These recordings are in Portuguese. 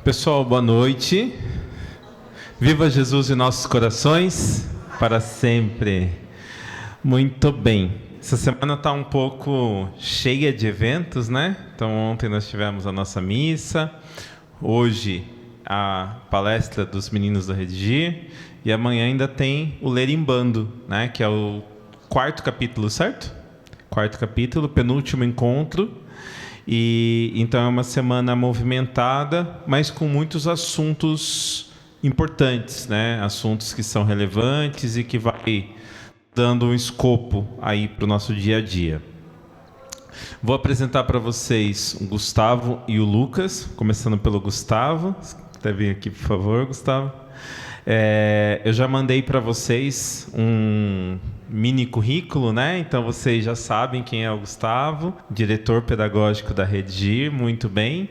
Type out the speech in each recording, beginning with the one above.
Pessoal, boa noite. Viva Jesus em nossos corações, para sempre. Muito bem. Essa semana está um pouco cheia de eventos, né? Então, ontem nós tivemos a nossa missa, hoje a palestra dos meninos da Redigir, e amanhã ainda tem o Lerimbando, né? Que é o quarto capítulo, certo? Quarto capítulo, penúltimo encontro. E então é uma semana movimentada, mas com muitos assuntos importantes, né? Assuntos que são relevantes e que vai dando um escopo aí para o nosso dia a dia. Vou apresentar para vocês o Gustavo e o Lucas, começando pelo Gustavo. Deve vir aqui, por favor, Gustavo. Eu já mandei para vocês um mini currículo, né? Então vocês já sabem quem é o Gustavo, diretor pedagógico da Redigir, muito bem.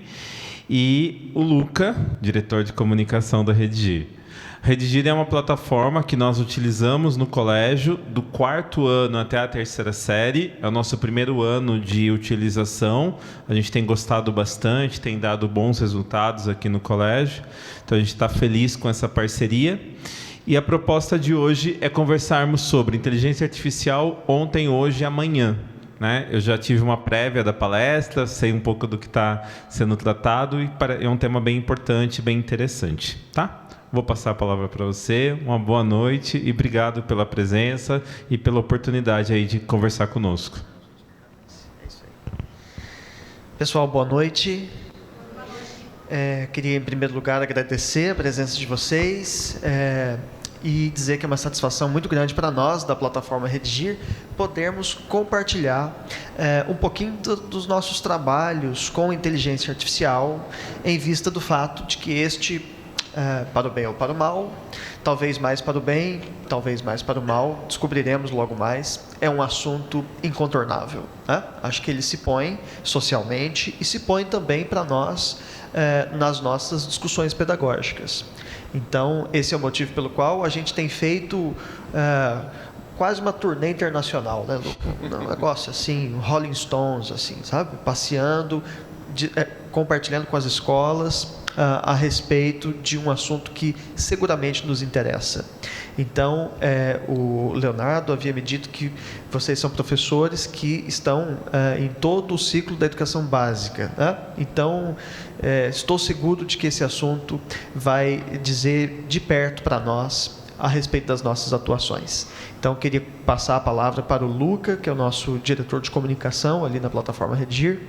E o Luca, diretor de comunicação da Redigir. Redigir é uma plataforma que nós utilizamos no colégio do quarto ano até a terceira série. É o nosso primeiro ano de utilização. A gente tem gostado bastante, tem dado bons resultados aqui no colégio. Então a gente está feliz com essa parceria. E a proposta de hoje é conversarmos sobre inteligência artificial ontem, hoje e amanhã. Né? Eu já tive uma prévia da palestra, sei um pouco do que está sendo tratado e é um tema bem importante, bem interessante. Tá? Vou passar a palavra para você. Uma boa noite e obrigado pela presença e pela oportunidade aí de conversar conosco. É isso aí. Pessoal, boa noite. Queria, em primeiro lugar, agradecer a presença de vocês e dizer que é uma satisfação muito grande para nós, da plataforma Redigir, podermos compartilhar um pouquinho dos nossos trabalhos com inteligência artificial, em vista do fato de que este, para o bem ou para o mal, talvez mais para o bem, talvez mais para o mal, descobriremos logo mais, é um assunto incontornável. Né? Acho que ele se põe socialmente e se põe também para nós nas nossas discussões pedagógicas. Então, esse é o motivo pelo qual a gente tem feito quase uma turnê internacional, né, Lu? Um negócio assim, Rolling Stones, assim, sabe? Passeando, compartilhando com as escolas a respeito de um assunto que seguramente nos interessa. Então, o Leonardo havia me dito que vocês são professores que estão em todo o ciclo da educação básica. Né? Então, estou seguro de que esse assunto vai dizer de perto para nós a respeito das nossas atuações. Então, queria passar a palavra para o Luca, que é o nosso diretor de comunicação ali na plataforma Redigir,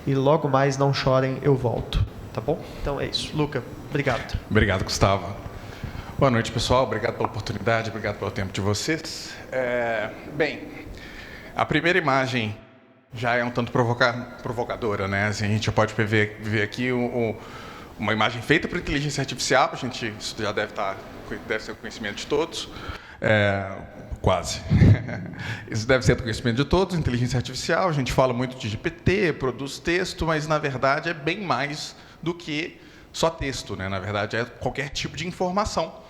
e logo mais, não chorem, eu volto. Tá bom? Então é isso. Luca, obrigado. Obrigado, Gustavo. Boa noite, pessoal. Obrigado pela oportunidade, obrigado pelo tempo de vocês. Bem, a primeira imagem já é um tanto provocadora, né? Assim, a gente já pode ver aqui uma imagem feita por inteligência artificial. Isso já deve ser do conhecimento de todos. Quase. Isso deve ser do conhecimento de todos, inteligência artificial. A gente fala muito de GPT, produz texto, mas, na verdade, é bem mais do que só texto, né? Na verdade, é qualquer tipo de informação.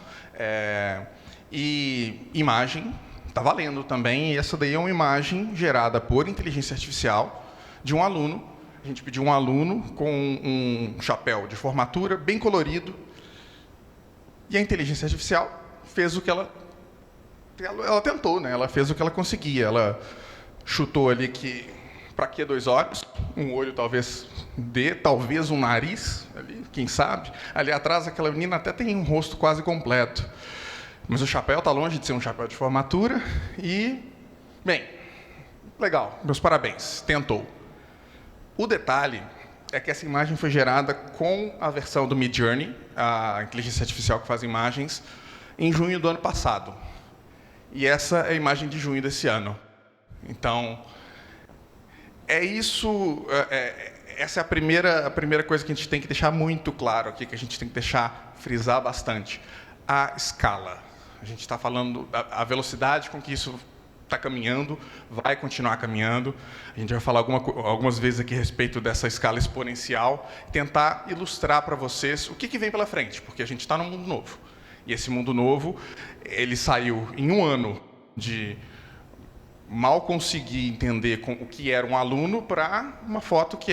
E imagem está valendo também, e essa daí é uma imagem gerada por inteligência artificial de um aluno. A gente pediu um aluno com um chapéu de formatura bem colorido, e a inteligência artificial fez o que ela tentou, né? Ela fez o que ela conseguia. Ela chutou ali que para que 2 olhos, um olho talvez talvez um nariz, ali, quem sabe. Ali atrás aquela menina até tem um rosto quase completo. Mas o chapéu está longe de ser um chapéu de formatura e, bem, legal, meus parabéns, tentou. O detalhe é que essa imagem foi gerada com a versão do Midjourney, a inteligência artificial que faz imagens, em junho do ano passado. E essa é a imagem de junho desse ano. Então, essa é a primeira coisa que a gente tem que deixar muito claro aqui, que a gente tem que frisar bastante. A escala. A gente está falando a velocidade com que isso está caminhando, vai continuar caminhando. A gente vai falar algumas vezes aqui a respeito dessa escala exponencial, tentar ilustrar para vocês o que vem pela frente, porque a gente está num mundo novo. E esse mundo novo, ele saiu em um ano de mal conseguir entender o que era um aluno para uma foto que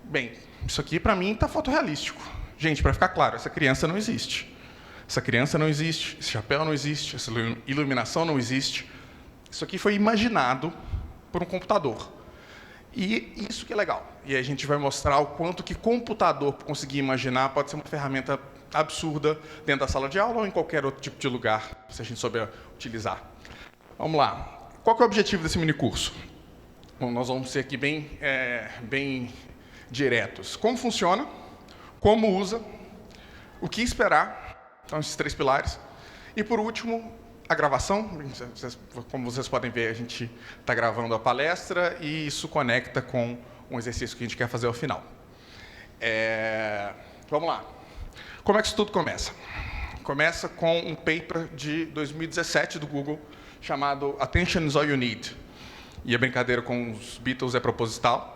bem, isso aqui para mim está fotorrealístico. Gente, para ficar claro, essa criança não existe. Essa criança não existe, esse chapéu não existe, essa iluminação não existe. Isso aqui foi imaginado por um computador. E isso que é legal. E a gente vai mostrar o quanto que computador, para conseguir imaginar, pode ser uma ferramenta absurda dentro da sala de aula ou em qualquer outro tipo de lugar, se a gente souber utilizar. Vamos lá. Qual que é o objetivo desse minicurso? Bom, nós vamos ser aqui bem diretos. Como funciona, como usa, o que esperar, então esses 3 pilares. E, por último, a gravação. Como vocês podem ver, a gente está gravando a palestra e isso conecta com um exercício que a gente quer fazer ao final. Vamos lá. Como é que isso tudo começa? Começa com um paper de 2017 do Google, chamado Attention is All You Need. E a brincadeira com os Beatles é proposital.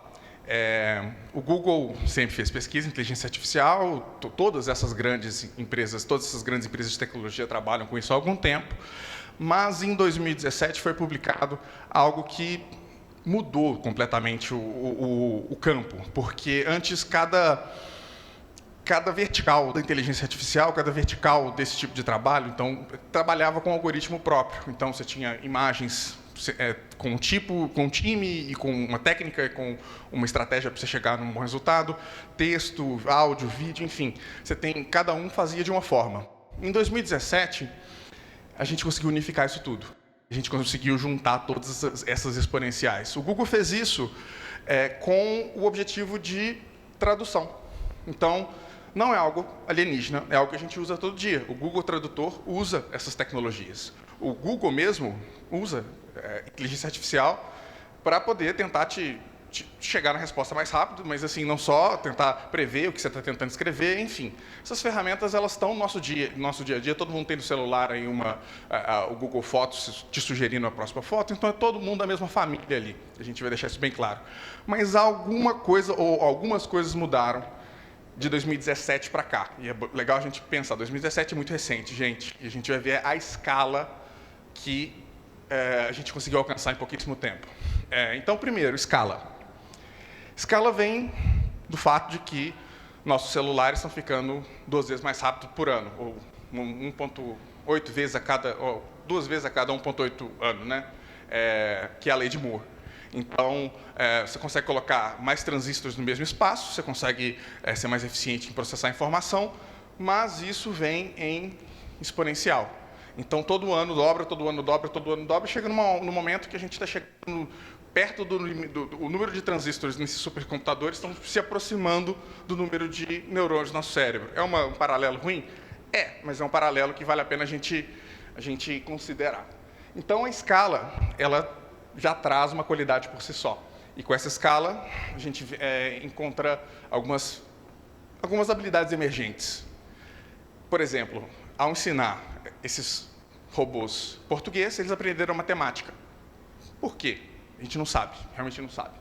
O Google sempre fez pesquisa em inteligência artificial, todas essas grandes empresas de tecnologia trabalham com isso há algum tempo, mas em 2017 foi publicado algo que mudou completamente o campo, porque antes cada vertical da inteligência artificial, cada vertical desse tipo de trabalho, então trabalhava com um algoritmo próprio. Então você tinha imagens com um time e com uma técnica e com uma estratégia para você chegar num bom resultado, texto, áudio, vídeo, enfim. Cada um fazia de uma forma. Em 2017, a gente conseguiu unificar isso tudo. A gente conseguiu juntar todas essas exponenciais. O Google fez isso com o objetivo de tradução. Então, não é algo alienígena, é algo que a gente usa todo dia. O Google Tradutor usa essas tecnologias. O Google mesmo usa inteligência artificial para poder tentar chegar na resposta mais rápido, mas assim, não só tentar prever o que você está tentando escrever, enfim. Essas ferramentas elas estão no nosso dia a dia, todo mundo tem no celular aí o Google Fotos te sugerindo a próxima foto, então é todo mundo da mesma família ali, a gente vai deixar isso bem claro. Mas alguma coisa, ou algumas coisas mudaram de 2017 para cá, e é legal a gente pensar, 2017 é muito recente, gente, e a gente vai ver a escala que a gente conseguiu alcançar em pouquíssimo tempo. Então, primeiro, escala. Escala vem do fato de que nossos celulares estão ficando 2 vezes mais rápido por ano, ou 1,8 vezes a cada, ou 2 vezes a cada 1,8 ano, né? Que é a lei de Moore. Então, você consegue colocar mais transistores no mesmo espaço, você consegue ser mais eficiente em processar informação, mas isso vem em exponencial. Então, todo ano dobra, todo ano dobra, todo ano dobra, chega no momento que a gente está chegando perto do número de transistores nesses supercomputadores, estão se aproximando do número de neurônios no nosso cérebro. É um paralelo ruim? Mas é um paralelo que vale a pena a gente considerar. Então, a escala, ela já traz uma qualidade por si só. E com essa escala, a gente encontra algumas habilidades emergentes. Por exemplo, ao ensinar esses robôs português, eles aprenderam matemática. Por quê? A gente não sabe, realmente não sabe.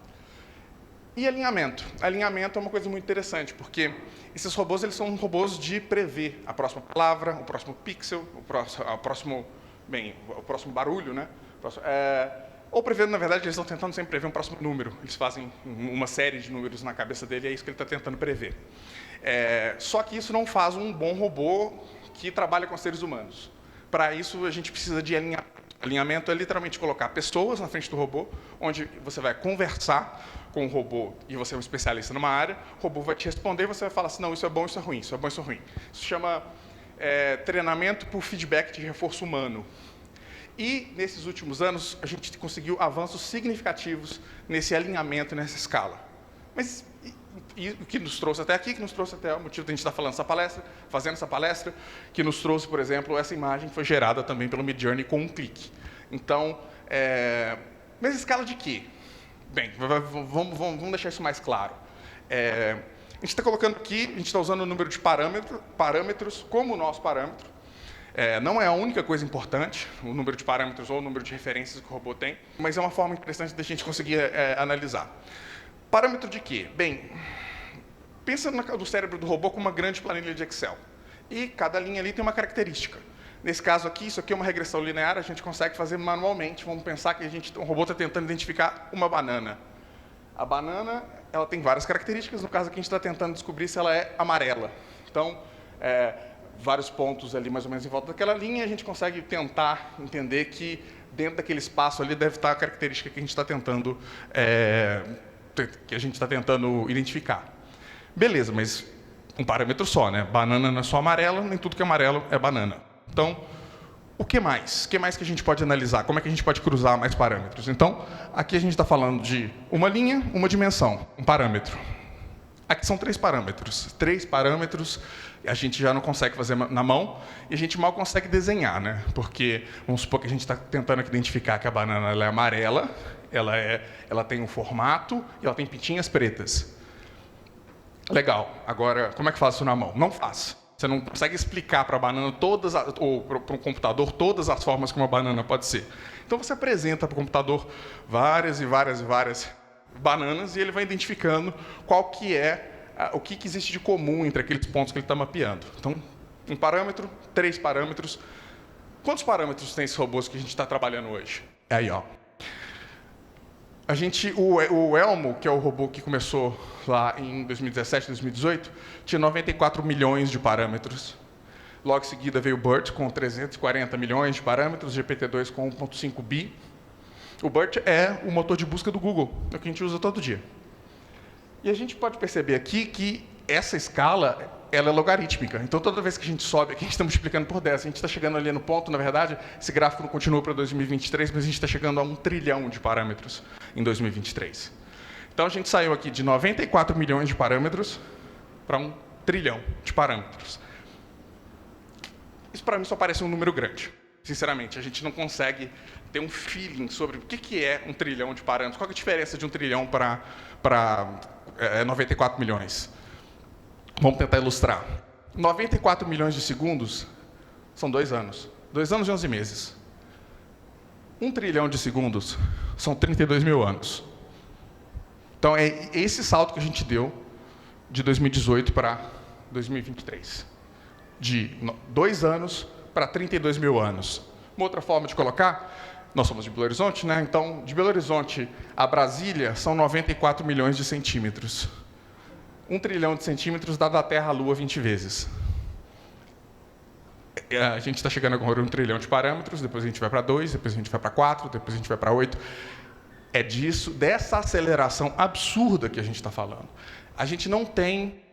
E alinhamento? Alinhamento é uma coisa muito interessante, porque esses robôs eles são robôs de prever a próxima palavra, o próximo pixel, o próximo barulho, né? Ou prevendo, na verdade, eles estão tentando sempre prever um próximo número. Eles fazem uma série de números na cabeça dele e é isso que ele está tentando prever. Só que isso não faz um bom robô que trabalha com seres humanos. Para isso, a gente precisa de alinhamento. Alinhamento é literalmente colocar pessoas na frente do robô, onde você vai conversar com o robô e você é um especialista numa área, o robô vai te responder e você vai falar assim, não, isso é bom, isso é ruim, isso é bom, isso é ruim. Isso chama treinamento por feedback de reforço humano. E, nesses últimos anos, a gente conseguiu avanços significativos nesse alinhamento, nessa escala. Mas e o que nos trouxe até aqui, que nos trouxe até o motivo de a gente estar fazendo essa palestra, que nos trouxe, por exemplo, essa imagem que foi gerada também pelo Midjourney com um clique. Então, mas escala de quê? Bem, vamos deixar isso mais claro. A gente está colocando aqui, a gente está usando o número de parâmetros como o nosso parâmetro. Não é a única coisa importante, o número de parâmetros ou o número de referências que o robô tem, mas é uma forma interessante da gente conseguir analisar. Parâmetro de quê? Bem, pensa no cérebro do robô como uma grande planilha de Excel. E cada linha ali tem uma característica. Nesse caso aqui, isso aqui é uma regressão linear, a gente consegue fazer manualmente. Vamos pensar que o robô está tentando identificar uma banana. A banana ela tem várias características, no caso aqui a gente está tentando descobrir se ela é amarela. Então, vários pontos ali mais ou menos em volta daquela linha, a gente consegue tentar entender que dentro daquele espaço ali deve estar a característica que a gente está tentando identificar. Beleza, mas um parâmetro só, né? Banana não é só amarela, nem tudo que é amarelo é banana. Então, o que mais? O que mais que a gente pode analisar? Como é que a gente pode cruzar mais parâmetros? Então, aqui a gente está falando de uma linha, uma dimensão, um parâmetro. Aqui são 3 parâmetros. 3 parâmetros a gente já não consegue fazer na mão e a gente mal consegue desenhar, né? Porque, vamos supor que a gente está tentando identificar que a banana ela é amarela, ela tem um formato e ela tem pintinhas pretas. Legal. Agora, como é que faz isso na mão? Não faz. Você não consegue explicar para a banana ou para um computador todas as formas que uma banana pode ser. Então você apresenta para o computador várias e várias e várias bananas e ele vai identificando qual que é o que existe de comum entre aqueles pontos que ele está mapeando. Então, um parâmetro, 3 parâmetros. Quantos parâmetros tem esses robôs que a gente está trabalhando hoje? Aí, ó. O Elmo, que é o robô que começou lá em 2017, 2018, tinha 94 milhões de parâmetros. Logo em seguida veio o BERT, com 340 milhões de parâmetros, GPT-2 com 1.5 bi. O BERT é o motor de busca do Google, é o que a gente usa todo dia. E a gente pode perceber aqui que essa escala ela é logarítmica. Então, toda vez que a gente sobe aqui, a gente está multiplicando por 10. A gente está chegando ali no ponto, na verdade, esse gráfico não continua para 2023, mas a gente está chegando a 1 trilhão de parâmetros em 2023. Então, a gente saiu aqui de 94 milhões de parâmetros para 1 trilhão de parâmetros. Isso, para mim, só parece um número grande. Sinceramente, a gente não consegue ter um feeling sobre o que é 1 trilhão de parâmetros. Qual é a diferença de 1 trilhão para 94 milhões? Vamos tentar ilustrar. 94 milhões de segundos são 2 anos. 2 anos e 11 meses. 1 trilhão de segundos são 32 mil anos. Então, é esse salto que a gente deu de 2018 para 2023. De 2 anos para 32 mil anos. Uma outra forma de colocar, nós somos de Belo Horizonte, né? Então, de Belo Horizonte a Brasília são 94 milhões de centímetros. 1 trilhão de centímetros dá da Terra à Lua 20 vezes. A gente está chegando agora a 1 trilhão de parâmetros, depois a gente vai para 2, depois a gente vai para 4, depois a gente vai para 8. É dessa aceleração absurda que a gente está falando. A gente não tem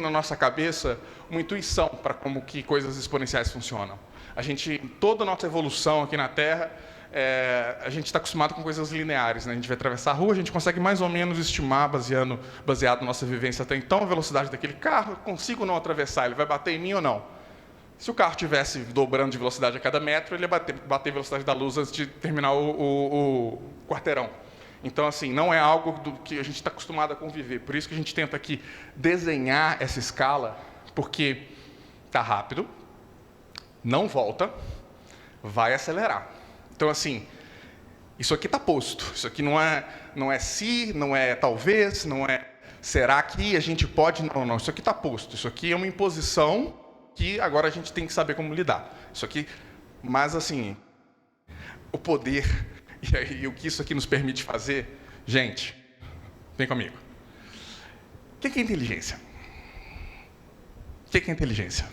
na nossa cabeça uma intuição para como que coisas exponenciais funcionam. Toda a nossa evolução aqui na Terra, a gente está acostumado com coisas lineares, né? A gente vai atravessar a rua, a gente consegue mais ou menos estimar, baseado na nossa vivência até então, a velocidade daquele carro, eu consigo não atravessar, ele vai bater em mim ou não? Se o carro estivesse dobrando de velocidade a cada metro, ele ia bater a velocidade da luz antes de terminar o quarteirão. Então, assim, não é algo que a gente está acostumado a conviver. Por isso que a gente tenta aqui desenhar essa escala, porque está rápido, não volta, vai acelerar. Então, assim, isso aqui está posto. Isso aqui não é se, não é talvez, não é será que a gente pode... Não. Isso aqui está posto. Isso aqui é uma imposição que agora a gente tem que saber como lidar. Isso aqui... Mas, assim, o poder e o que isso aqui nos permite fazer... Gente, vem comigo. O que é inteligência? O que é inteligência?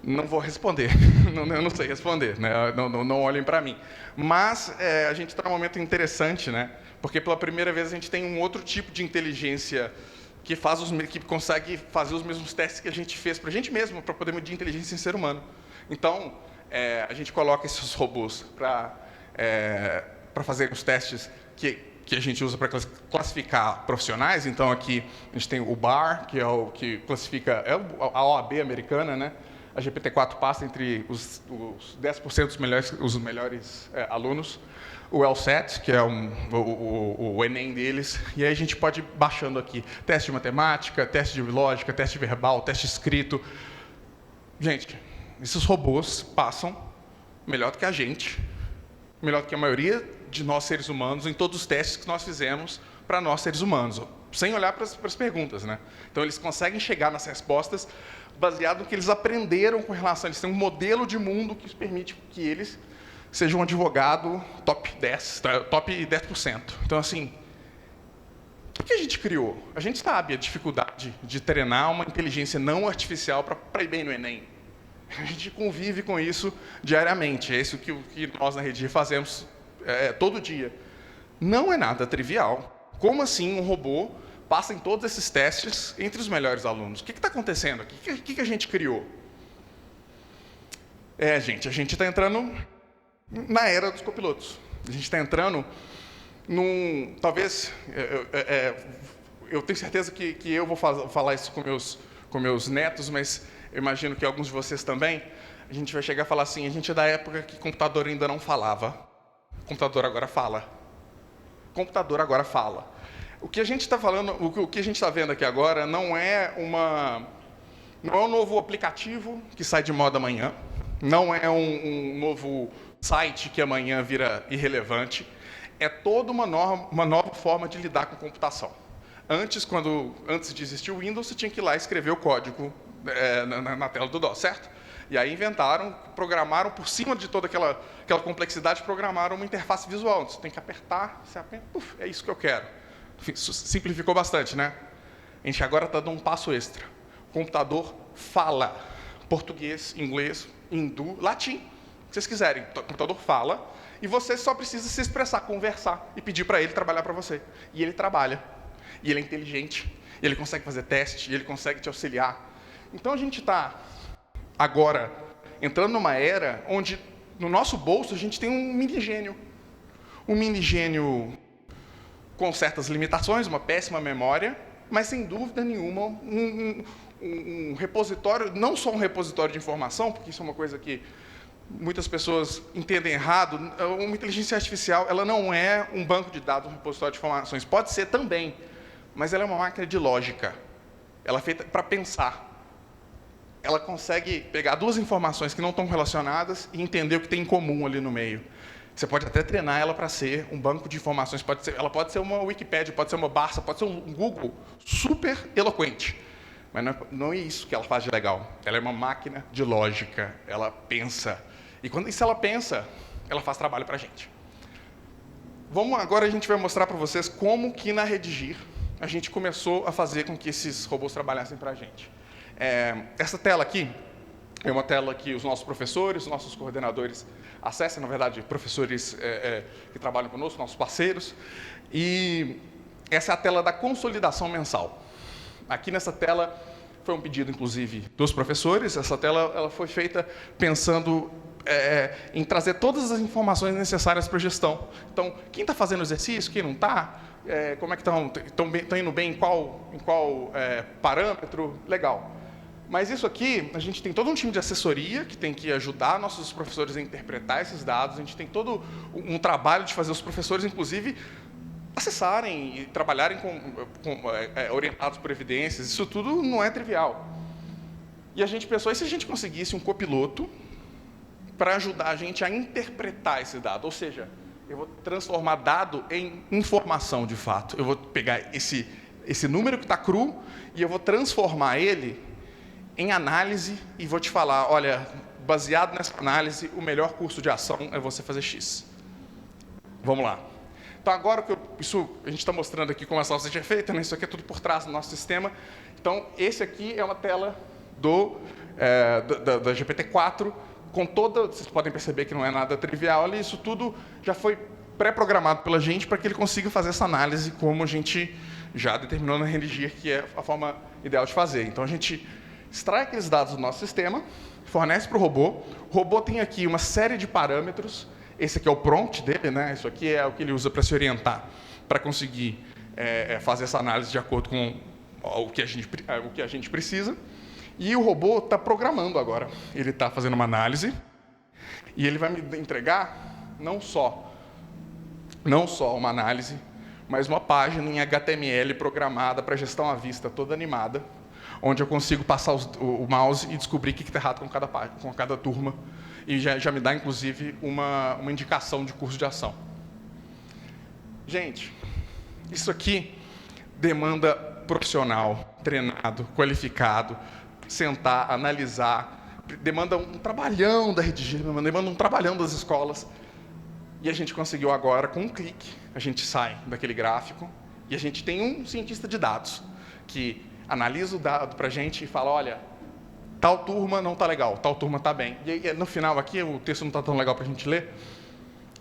Não vou responder, eu não sei responder, né? Não olhem para mim. Mas a gente está num momento interessante, né? Porque pela primeira vez a gente tem um outro tipo de inteligência que consegue fazer os mesmos testes que a gente fez para a gente mesmo, para poder medir inteligência em ser humano. Então, a gente coloca esses robôs para fazer os testes que a gente usa para classificar profissionais. Então, aqui a gente tem o BAR, que é o que classifica a OAB americana, né? A GPT-4 passa entre os 10% dos melhores alunos. O LSAT, que é o Enem deles. E aí a gente pode ir baixando aqui. Teste de matemática, teste de lógica, teste verbal, teste escrito. Gente, esses robôs passam melhor do que a gente, melhor do que a maioria de nós seres humanos em todos os testes que nós fizemos para nós seres humanos, sem olhar para as perguntas, né? Então, eles conseguem chegar nas respostas baseado no que eles aprenderam com relação... Eles têm um modelo de mundo que permite que eles sejam um advogado top 10%. Então, assim, O que a gente criou? A gente sabe a dificuldade de treinar uma inteligência não artificial para ir bem no Enem. A gente convive com isso diariamente. É isso que nós na Redigir fazemos todo dia. Não é nada trivial. Como assim um robô passa em todos esses testes entre os melhores alunos? O que está acontecendo aqui? O que a gente criou? Gente, a gente está entrando na era dos copilotos. A gente está entrando num... Talvez... eu tenho certeza que eu vou falar isso com meus netos, mas eu imagino que alguns de vocês também. A gente vai chegar a falar assim, a gente é da época que computador ainda não falava. Computador agora fala. Computador agora fala. O que a gente está falando, o que a gente está vendo aqui agora não é um novo aplicativo que sai de moda amanhã, não é um novo site que amanhã vira irrelevante, é toda uma nova forma de lidar com computação. Antes de existir o Windows, você tinha que ir lá escrever o código na tela do DOS, certo? E aí programaram por cima de toda aquela complexidade, programaram uma interface visual. Você tem que apertar, você aperta, é isso que eu quero. Simplificou bastante, né? A gente agora está dando um passo extra. O computador fala português, inglês, hindu, latim, o que vocês quiserem. O computador fala e você só precisa se expressar, conversar e pedir para ele trabalhar para você. E ele trabalha. E ele é inteligente. E ele consegue fazer teste, e ele consegue te auxiliar. Então a gente está agora entrando numa era onde no nosso bolso a gente tem um minigênio. Um minigênio com certas limitações, uma péssima memória, mas sem dúvida nenhuma um repositório, não só um repositório de informação, porque isso é uma coisa que muitas pessoas entendem errado. Uma inteligência artificial, ela não é um banco de dados, um repositório de informações. Pode ser também, mas ela é uma máquina de lógica. Ela é feita para pensar. Ela consegue pegar duas informações que não estão relacionadas e entender o que tem em comum ali no meio. Você pode até treinar ela para ser um banco de informações. Ela pode ser uma Wikipédia, pode ser uma Barça, pode ser um Google super eloquente. Mas não é isso que ela faz de legal. Ela é uma máquina de lógica. Ela pensa. E se ela pensa, ela faz trabalho para a gente. Agora a gente vai mostrar para vocês como que na Redigir a gente começou a fazer com que esses robôs trabalhassem para a gente. Essa tela aqui é uma tela que os nossos professores, os nossos coordenadores acessam, na verdade, professores que trabalham conosco, nossos parceiros. E essa é a tela da consolidação mensal. Aqui nessa tela foi um pedido, inclusive, dos professores. Essa tela ela foi feita pensando em trazer todas as informações necessárias para a gestão. Então, quem está fazendo exercício, quem não está, como é que estão indo bem, em qual parâmetro, legal. Mas isso aqui, a gente tem todo um time de assessoria que tem que ajudar nossos professores a interpretar esses dados, a gente tem todo um trabalho de fazer os professores, inclusive, acessarem e trabalharem orientados por evidências. Isso tudo não é trivial. E a gente pensou, e se a gente conseguisse um copiloto para ajudar a gente a interpretar esse dado? Ou seja, eu vou transformar dado em informação de fato. Eu vou pegar esse número que está cru e eu vou transformar ele em análise e vou te falar, olha, baseado nessa análise, o melhor curso de ação é você fazer X. Vamos lá. Então, agora isso a gente está mostrando aqui como essa aula seja feita, né? Isso aqui é tudo por trás do nosso sistema. Então, esse aqui é uma tela da GPT-4, com toda... Vocês podem perceber que não é nada trivial ali, isso tudo já foi pré-programado pela gente para que ele consiga fazer essa análise como a gente já determinou na Redigir, que é a forma ideal de fazer. Então, a gente extrai aqueles dados do nosso sistema, fornece para o robô. O robô tem aqui uma série de parâmetros. Esse aqui é o prompt dele, né? Isso aqui é o que ele usa para se orientar, para conseguir fazer essa análise de acordo com o que a gente precisa. E o robô está programando agora. Ele está fazendo uma análise e ele vai me entregar não só uma análise, mas uma página em HTML programada para gestão à vista, toda animada, onde eu consigo passar o mouse e descobrir o que está errado com cada turma. E já me dá, inclusive, uma indicação de curso de ação. Gente, isso aqui demanda profissional, treinado, qualificado, sentar, analisar, demanda um trabalhão da Redigir, demanda um trabalhão das escolas. E a gente conseguiu agora, com um clique, a gente sai daquele gráfico E a gente tem um cientista de dados que analisa o dado para a gente e fala, olha, tal turma não está legal, tal turma está bem. E aí, no final aqui, o texto não está tão legal para a gente ler,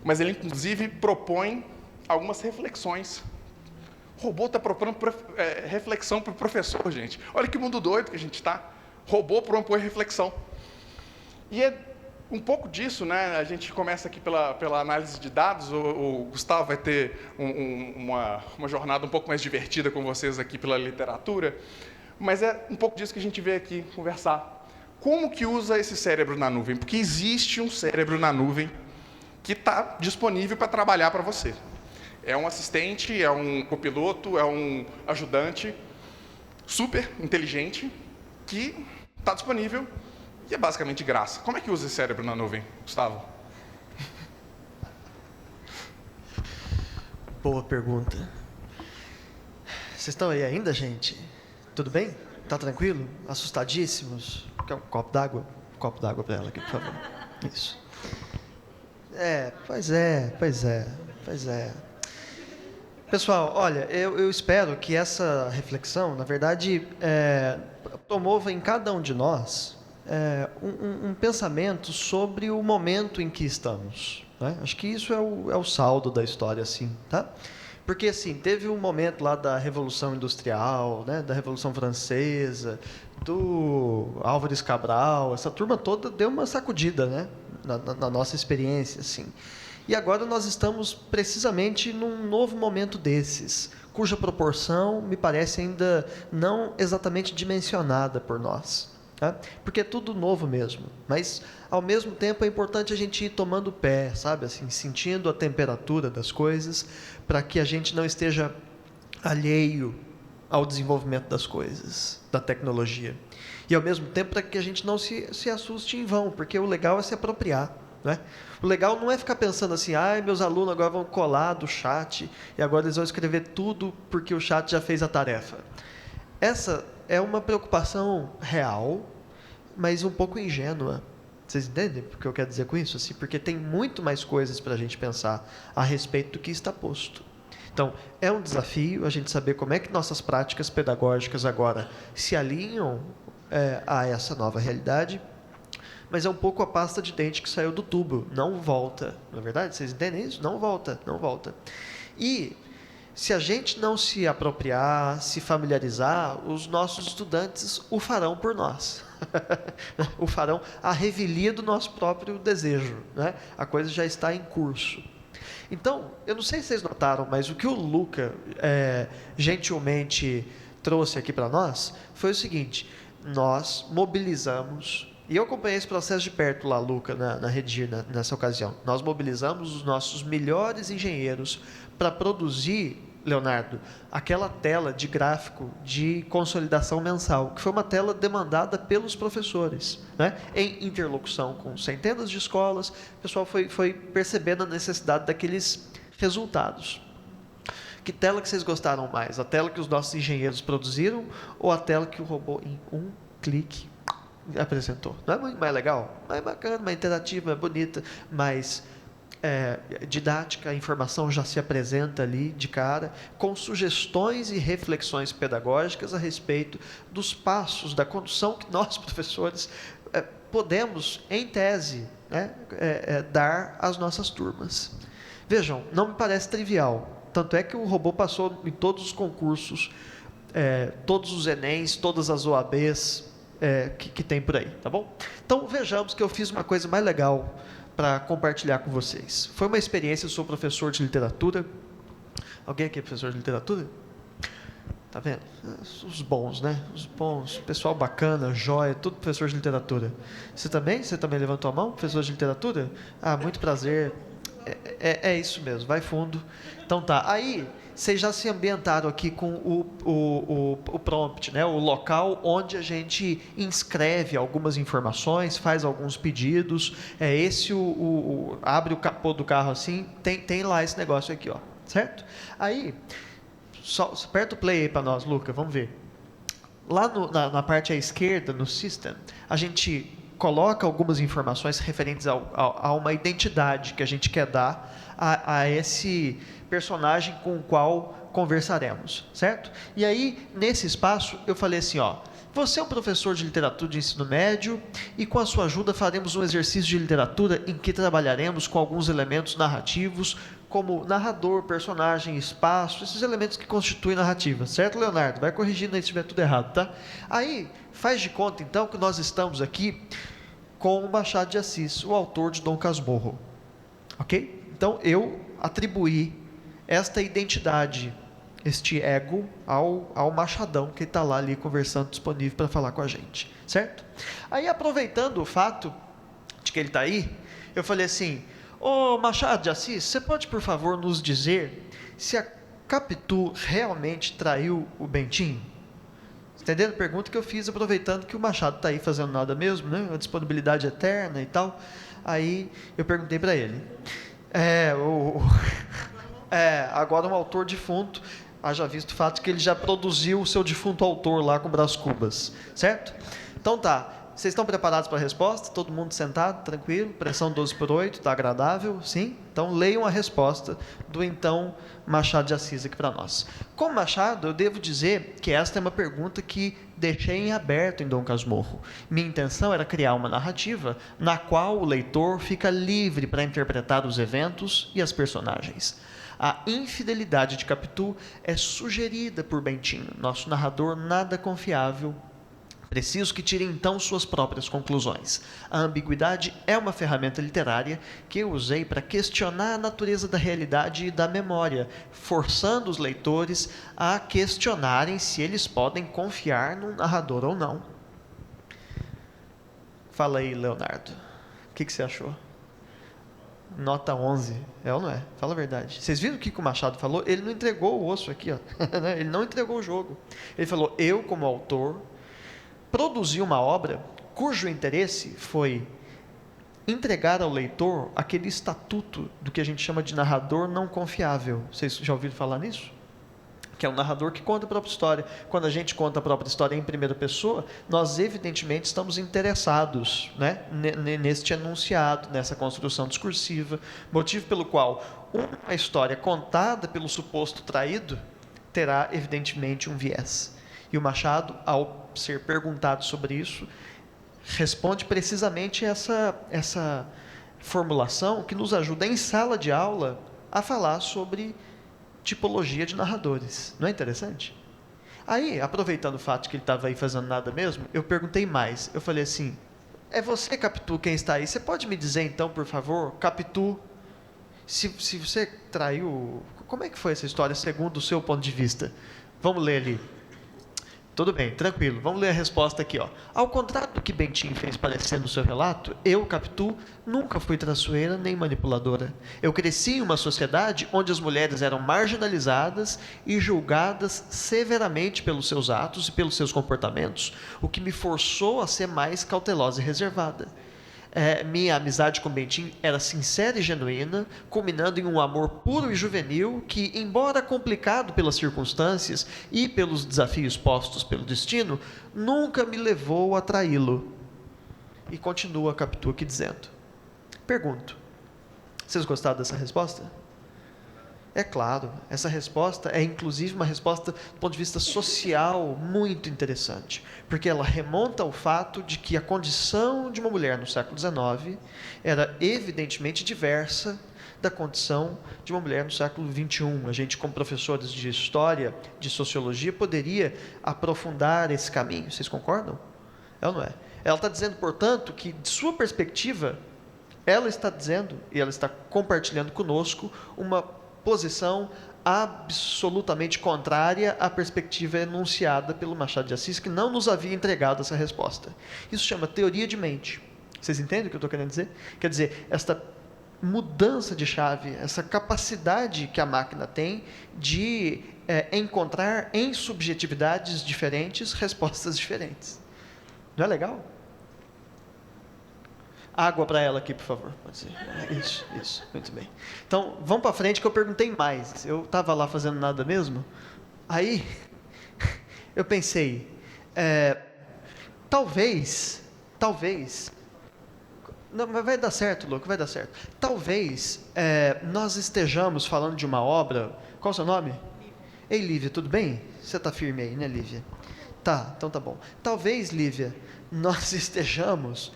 mas ele, inclusive, propõe algumas reflexões. O robô está propondo reflexão para o professor, gente. Olha que mundo doido que a gente está. Robô propõe reflexão. E é um pouco disso, né? A gente começa aqui pela análise de dados. O Gustavo vai ter uma jornada um pouco mais divertida com vocês aqui pela literatura. Mas é um pouco disso que a gente veio aqui conversar. Como que usa esse cérebro na nuvem? Porque existe um cérebro na nuvem que está disponível para trabalhar para você. É um assistente, é um copiloto, é um ajudante super inteligente que está disponível e é basicamente de graça. Como é que usa esse cérebro na nuvem, Gustavo? Boa pergunta. Vocês estão aí ainda, gente? Tudo bem? Tá tranquilo? Assustadíssimos? Quer um copo d'água? Um copo d'água para ela aqui, por favor. Isso. Pois é. Pessoal, olha, eu espero que essa reflexão, na verdade, promova em cada um de nós um pensamento sobre o momento em que estamos. Né? Acho que isso é o saldo da história, assim, tá? Porque, assim, teve um momento lá da Revolução Industrial, né, da Revolução Francesa, do Álvares Cabral, essa turma toda deu uma sacudida, né, na nossa experiência, assim. E agora nós estamos precisamente num novo momento desses, cuja proporção me parece ainda não exatamente dimensionada por nós. Tá? Porque é tudo novo mesmo, mas ao mesmo tempo é importante a gente ir tomando pé, sabe, assim, sentindo a temperatura das coisas, para que a gente não esteja alheio ao desenvolvimento das coisas, da tecnologia. E ao mesmo tempo para que a gente não se assuste em vão, porque o legal é se apropriar. Né? O legal não é ficar pensando assim, meus alunos agora vão colar do chat e agora eles vão escrever tudo porque o chat já fez a tarefa. Essa é uma preocupação real, mas um pouco ingênua. Vocês entendem o que eu quero dizer com isso? Assim, porque tem muito mais coisas para a gente pensar a respeito do que está posto. Então, é um desafio a gente saber como é que nossas práticas pedagógicas agora se alinham a essa nova realidade, mas é um pouco a pasta de dente que saiu do tubo, não volta. Não é verdade? Vocês entendem isso? Não volta. E se a gente não se apropriar, se familiarizar, os nossos estudantes o farão por nós. O farão a revelia do nosso próprio desejo. Né? A coisa já está em curso. Então, eu não sei se vocês notaram, mas o que o Luca gentilmente trouxe aqui para nós foi o seguinte: nós mobilizamos, e eu acompanhei esse processo de perto lá, Luca, na Redigir, nessa ocasião. Nós mobilizamos os nossos melhores engenheiros para produzir, Leonardo, aquela tela de gráfico de consolidação mensal, que foi uma tela demandada pelos professores, né? Em interlocução com centenas de escolas, o pessoal foi percebendo a necessidade daqueles resultados. Que tela que vocês gostaram mais? A tela que os nossos engenheiros produziram ou a tela que o robô, em um clique, apresentou? Não é muito mais legal? Mais bacana, mais interativa, mais bonita, mais didática, a informação já se apresenta ali de cara, com sugestões e reflexões pedagógicas a respeito dos passos da condução que nós, professores, podemos, em tese, né, dar às nossas turmas. Vejam, não me parece trivial, tanto é que o robô passou em todos os concursos, todos os Enems, todas as OABs que tem por aí, tá bom? Então, vejamos que eu fiz uma coisa mais legal para compartilhar com vocês. Foi uma experiência, eu sou professor de literatura. Alguém aqui é professor de literatura? Tá vendo? Os bons, né? Os bons, pessoal bacana, joia, tudo professor de literatura. Você também? Você também levantou a mão, professor de literatura? Muito prazer. É isso mesmo, vai fundo. Então tá, aí vocês já se ambientaram aqui com o prompt, né? O local onde a gente inscreve algumas informações, faz alguns pedidos. Abre o capô do carro assim, tem lá esse negócio aqui, ó, certo? Aí, aperta o play aí para nós, Luca, vamos ver. Lá na parte à esquerda, no System, a gente coloca algumas informações referentes a uma identidade que a gente quer dar a esse personagem com o qual conversaremos, certo? E aí, nesse espaço, eu falei assim, ó, você é um professor de literatura de ensino médio e com a sua ajuda faremos um exercício de literatura em que trabalharemos com alguns elementos narrativos, como narrador, personagem, espaço, esses elementos que constituem narrativa, certo, Leonardo? Vai corrigindo aí se estiver tudo errado, tá? Aí, faz de conta, então, que nós estamos aqui com o Machado de Assis, o autor de Dom Casmurro, ok? Então, eu atribuí esta identidade, este ego, ao Machadão, que está lá ali conversando, disponível para falar com a gente, certo? Aí, aproveitando o fato de que ele está aí, eu falei assim, ô Machado de Assis, você pode, por favor, nos dizer se a Capitu realmente traiu o Bentinho? Entendendo? Pergunta que eu fiz aproveitando que o Machado está aí fazendo nada mesmo, né? A disponibilidade eterna e tal. Aí eu perguntei para ele. Agora um autor defunto, haja visto o fato que ele já produziu o seu defunto autor lá com Brás Cubas, certo? Então tá. Vocês estão preparados para a resposta? Todo mundo sentado, tranquilo? Pressão 12/8, está agradável? Sim? Então leiam a resposta do então Machado de Assis aqui para nós. Como Machado, eu devo dizer que esta é uma pergunta que deixei em aberto em Dom Casmurro. Minha intenção era criar uma narrativa na qual o leitor fica livre para interpretar os eventos e as personagens. A infidelidade de Capitu é sugerida por Bentinho, nosso narrador nada confiável. Preciso que tire então suas próprias conclusões. A ambiguidade é uma ferramenta literária que eu usei para questionar a natureza da realidade e da memória, forçando os leitores a questionarem se eles podem confiar num narrador ou não. Fala aí, Leonardo. O que você achou? Nota 11. É ou não é? Fala a verdade. Vocês viram o que o Machado falou? Ele não entregou o osso aqui, ó. Ele não entregou o jogo. Ele falou, eu como autor produzi uma obra cujo interesse foi entregar ao leitor aquele estatuto do que a gente chama de narrador não confiável. Vocês já ouviram falar nisso? Que é um narrador que conta a própria história. Quando a gente conta a própria história em primeira pessoa, nós evidentemente estamos interessados, né, neste enunciado, nessa construção discursiva, motivo pelo qual uma história contada pelo suposto traído terá evidentemente um viés. E o Machado, ao ser perguntado sobre isso, responde precisamente essa formulação que nos ajuda em sala de aula a falar sobre tipologia de narradores. Não é interessante? Aí, aproveitando o fato de que ele estava aí fazendo nada mesmo, eu perguntei mais. Eu falei assim, é você, Capitu, quem está aí? Você pode me dizer então, por favor, Capitu, se você traiu... Como é que foi essa história segundo o seu ponto de vista? Vamos ler ali. Tudo bem, tranquilo. Vamos ler a resposta aqui, ó. Ao contrário do que Bentinho fez parecer no seu relato, eu, Capitu, nunca fui traiçoeira nem manipuladora. Eu cresci em uma sociedade onde as mulheres eram marginalizadas e julgadas severamente pelos seus atos e pelos seus comportamentos, o que me forçou a ser mais cautelosa e reservada. Minha amizade com Bentinho era sincera e genuína, culminando em um amor puro e juvenil que, embora complicado pelas circunstâncias e pelos desafios postos pelo destino, nunca me levou a traí-lo. E continua Capitu aqui dizendo. Pergunto, vocês gostaram dessa resposta? É claro, essa resposta é inclusive uma resposta do ponto de vista social muito interessante, porque ela remonta ao fato de que a condição de uma mulher no século XIX era evidentemente diversa da condição de uma mulher no século XXI. A gente, como professores de história, de sociologia, poderia aprofundar esse caminho. Vocês concordam? É ou não é? Ela está dizendo, portanto, que de sua perspectiva, ela está dizendo, e ela está compartilhando conosco, uma posição absolutamente contrária à perspectiva enunciada pelo Machado de Assis, que não nos havia entregado essa resposta. Isso chama teoria de mente. Vocês entendem o que eu estou querendo dizer? Quer dizer, esta mudança de chave, essa capacidade que a máquina tem de encontrar em subjetividades diferentes respostas diferentes. Não é legal? Água para ela aqui, por favor. Pode ser. Isso. Muito bem. Então, vamos para frente que eu perguntei mais. Eu estava lá fazendo nada mesmo. Aí, eu pensei, talvez Não, mas vai dar certo, louco, vai dar certo. Talvez nós estejamos falando de uma obra... Qual é o seu nome? Ei, Lívia, tudo bem? Você está firme aí, né, Lívia? Tá, então tá bom. Talvez, Lívia, nós estejamos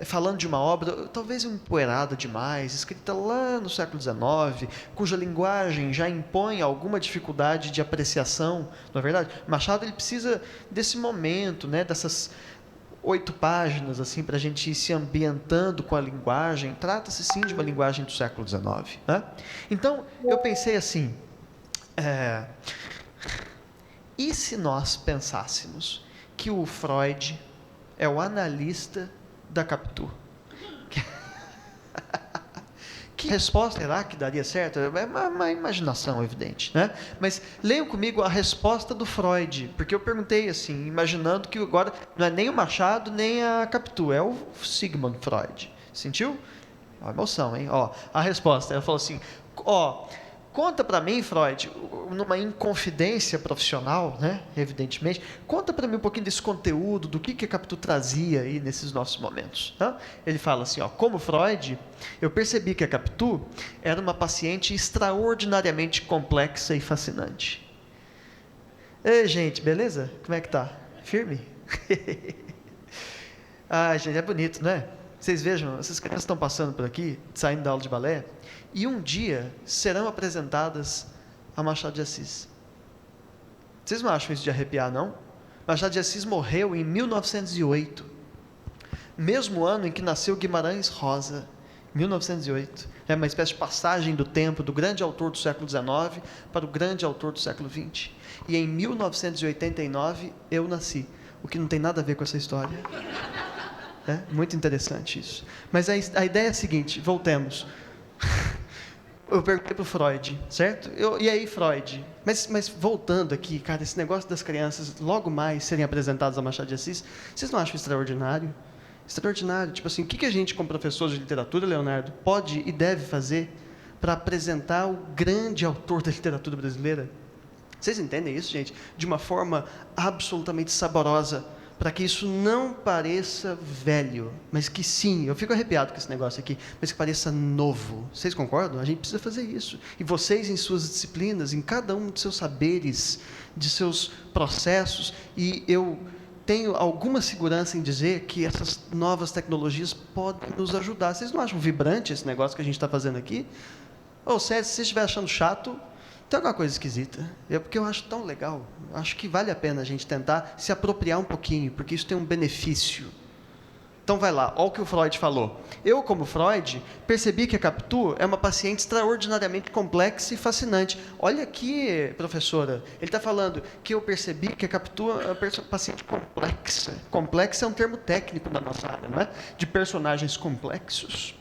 falando de uma obra, talvez empoeirada demais, escrita lá no século XIX, cuja linguagem já impõe alguma dificuldade de apreciação, não é verdade? Machado ele precisa desse momento, né, dessas 8 páginas assim, para a gente ir se ambientando com a linguagem. Trata-se sim de uma linguagem do século XIX. Né? Então, eu pensei assim, e se nós pensássemos que o Freud é o analista da Capitu? Que resposta será que daria certo? É uma imaginação evidente, né? Mas leiam comigo a resposta do Freud, porque eu perguntei assim, imaginando que agora não é nem o Machado, nem a Capitu, é o Sigmund Freud. Sentiu? Ó, emoção, hein? Ó, a resposta, ela falou assim, conta para mim, Freud, numa inconfidência profissional, né, evidentemente, conta para mim um pouquinho desse conteúdo, do que a Capitu trazia aí nesses nossos momentos. Tá? Ele fala assim, como Freud, eu percebi que a Capitu era uma paciente extraordinariamente complexa e fascinante. Ei, gente, beleza? Como é que tá? Firme? Gente, é bonito, né? Vocês vejam, essas crianças estão passando por aqui, saindo da aula de balé, e um dia serão apresentadas a Machado de Assis. Vocês não acham isso de arrepiar, não? Machado de Assis morreu em 1908, mesmo ano em que nasceu Guimarães Rosa, 1908. É uma espécie de passagem do tempo do grande autor do século XIX para o grande autor do século XX. E em 1989 eu nasci, o que não tem nada a ver com essa história. Muito interessante isso. Mas a ideia é a seguinte, voltemos. Eu perguntei para o Freud, certo? E aí, Freud? Mas voltando aqui, cara, esse negócio das crianças logo mais serem apresentadas a Machado de Assis, vocês não acham extraordinário? Extraordinário. Tipo assim, o que a gente, como professor de literatura, Leonardo, pode e deve fazer para apresentar o grande autor da literatura brasileira? Vocês entendem isso, gente? De uma forma absolutamente saborosa, para que isso não pareça velho, mas que sim, eu fico arrepiado com esse negócio aqui, mas que pareça novo. Vocês concordam? A gente precisa fazer isso. E vocês, em suas disciplinas, em cada um de seus saberes, de seus processos, e eu tenho alguma segurança em dizer que essas novas tecnologias podem nos ajudar. Vocês não acham vibrante esse negócio que a gente está fazendo aqui? Ou se você estiver achando chato, tem alguma coisa esquisita. Porque eu acho tão legal. Acho que vale a pena a gente tentar se apropriar um pouquinho, porque isso tem um benefício. Então vai lá, olha o que o Freud falou. Eu, como Freud, percebi que a Capitu é uma paciente extraordinariamente complexa e fascinante. Olha aqui, professora, ele está falando que eu percebi que a Capitu é uma paciente complexa. Complexa é um termo técnico da nossa área, não é? De personagens complexos.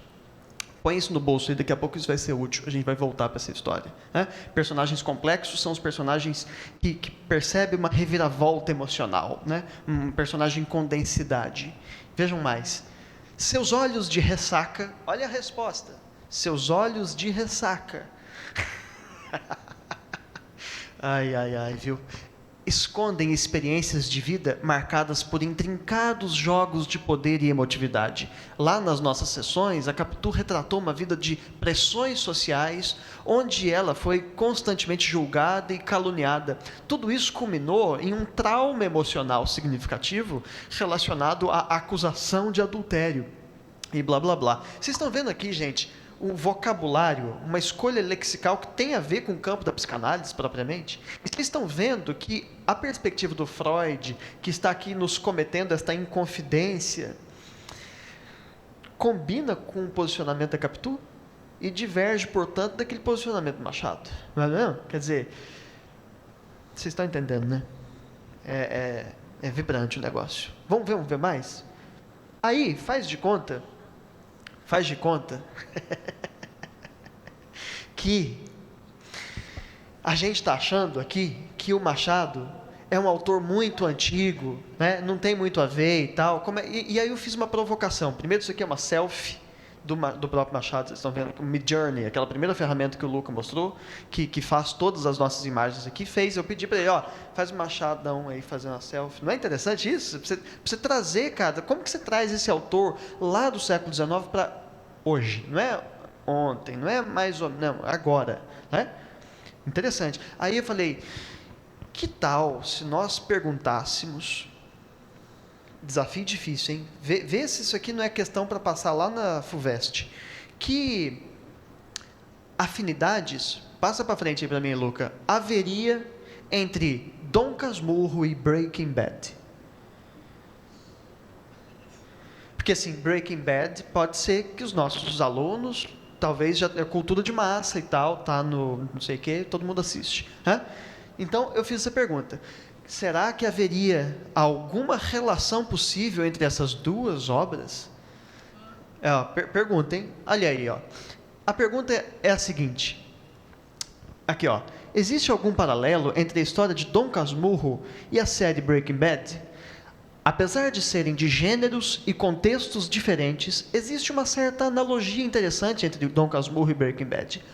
Põe isso no bolso e daqui a pouco isso vai ser útil. A gente vai voltar para essa história. Né? Personagens complexos são os personagens que percebem uma reviravolta emocional. Né? Um personagem com densidade. Vejam mais. Seus olhos de ressaca... Olha a resposta. Seus olhos de ressaca. Ai, viu? Escondem experiências de vida marcadas por intrincados jogos de poder e emotividade. Lá nas nossas sessões, a Capitu retratou uma vida de pressões sociais, onde ela foi constantemente julgada e caluniada. Tudo isso culminou em um trauma emocional significativo relacionado à acusação de adultério. E blá, blá, blá. Vocês estão vendo aqui, gente, um vocabulário, uma escolha lexical que tem a ver com o campo da psicanálise propriamente. E vocês estão vendo que a perspectiva do Freud, que está aqui nos cometendo esta inconfidência, combina com o posicionamento da Capitu e diverge, portanto, daquele posicionamento do Machado. Não é mesmo? Quer dizer, vocês estão entendendo, né? É vibrante o negócio. Vamos ver mais? Aí, faz de conta que a gente está achando aqui que o Machado é um autor muito antigo, né? Não tem muito a ver e tal. E aí eu fiz uma provocação. Primeiro, isso aqui é uma selfie, do próprio Machado. Vocês estão vendo o Midjourney, aquela primeira ferramenta que o Luca mostrou, que faz todas as nossas imagens aqui, eu pedi para ele, faz um Machadão aí fazendo a selfie. Não é interessante isso? Pra você trazer, cara, como que você traz esse autor lá do século XIX para hoje? Não é ontem, não é mais ou não, agora, né? Interessante. Aí eu falei, que tal se nós perguntássemos, desafio difícil, hein? Vê se isso aqui não é questão para passar lá na FUVEST, que afinidades, passa para frente aí para mim, Luca, haveria entre Dom Casmurro e Breaking Bad? Porque assim, Breaking Bad pode ser que os nossos alunos, talvez já é cultura de massa e tal, tá no não sei o que, todo mundo assiste. Né? Então, eu fiz essa pergunta. Será que haveria alguma relação possível entre essas duas obras? Pergunta, hein? Olha aí, ó. A pergunta é a seguinte. Aqui, ó. Existe algum paralelo entre a história de Dom Casmurro e a série Breaking Bad? Apesar de serem de gêneros e contextos diferentes, existe uma certa analogia interessante entre Dom Casmurro e Breaking Bad.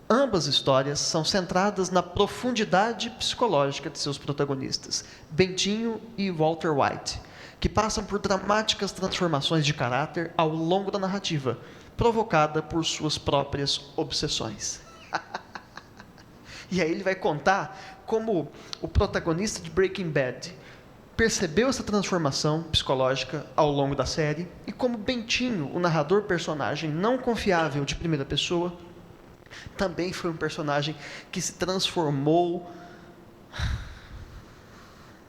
Ambas histórias são centradas na profundidade psicológica de seus protagonistas, Bentinho e Walter White, que passam por dramáticas transformações de caráter ao longo da narrativa, provocada por suas próprias obsessões. E aí ele vai contar como o protagonista de Breaking Bad percebeu essa transformação psicológica ao longo da série e como Bentinho, o narrador personagem não confiável de primeira pessoa, também foi um personagem que se transformou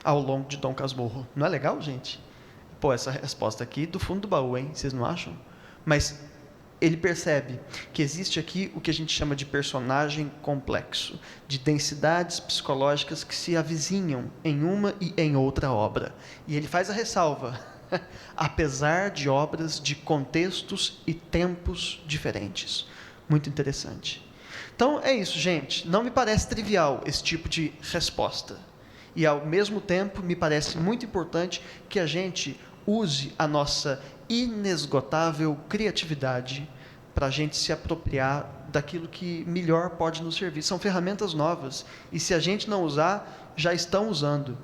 ao longo de Dom Casmurro. Não é legal, gente? Pô, essa resposta aqui do fundo do baú, hein? Vocês não acham? Mas ele percebe que existe aqui o que a gente chama de personagem complexo, de densidades psicológicas que se avizinham em uma e em outra obra. E ele faz a ressalva, apesar de obras de contextos e tempos diferentes. Muito interessante. Então, é isso, gente. Não me parece trivial esse tipo de resposta. E, ao mesmo tempo, me parece muito importante que a gente use a nossa inesgotável criatividade para a gente se apropriar daquilo que melhor pode nos servir. São ferramentas novas. E, se a gente não usar, já estão usando.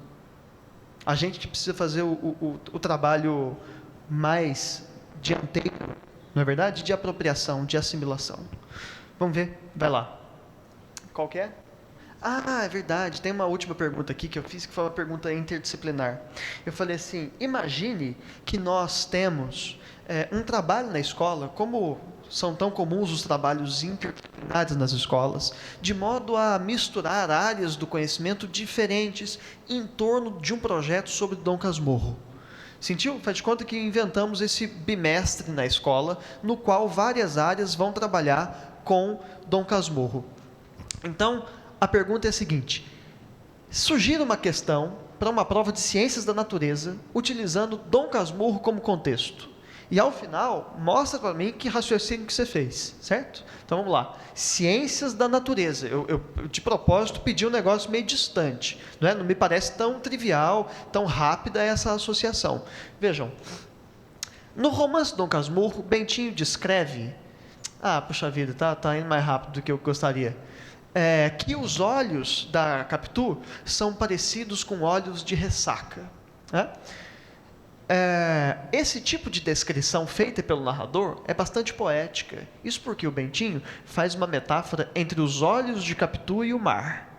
A gente que precisa fazer o trabalho mais dianteiro, não é verdade? De apropriação, de assimilação. Vamos ver, vai lá. Qual que é? É verdade, tem uma última pergunta aqui que eu fiz, que foi uma pergunta interdisciplinar. Eu falei assim, imagine que nós temos um trabalho na escola, como são tão comuns os trabalhos interdisciplinares nas escolas, de modo a misturar áreas do conhecimento diferentes em torno de um projeto sobre Dom Casmurro. Sentiu? Faz de conta que inventamos esse bimestre na escola, no qual várias áreas vão trabalhar com Dom Casmurro. Então, a pergunta é a seguinte: sugira uma questão para uma prova de ciências da natureza, utilizando Dom Casmurro como contexto. E, ao final, mostra para mim que raciocínio que você fez, certo? Então, vamos lá. Ciências da natureza. Eu de propósito, pedi um negócio meio distante. Não me parece tão trivial, tão rápida essa associação. Vejam, no romance Dom Casmurro, Bentinho descreve... puxa vida, tá indo mais rápido do que eu gostaria. Que os olhos da Capitu são parecidos com olhos de ressaca. Né? Esse tipo de descrição feita pelo narrador é bastante poética. Isso porque o Bentinho faz uma metáfora entre os olhos de Capitu e o mar.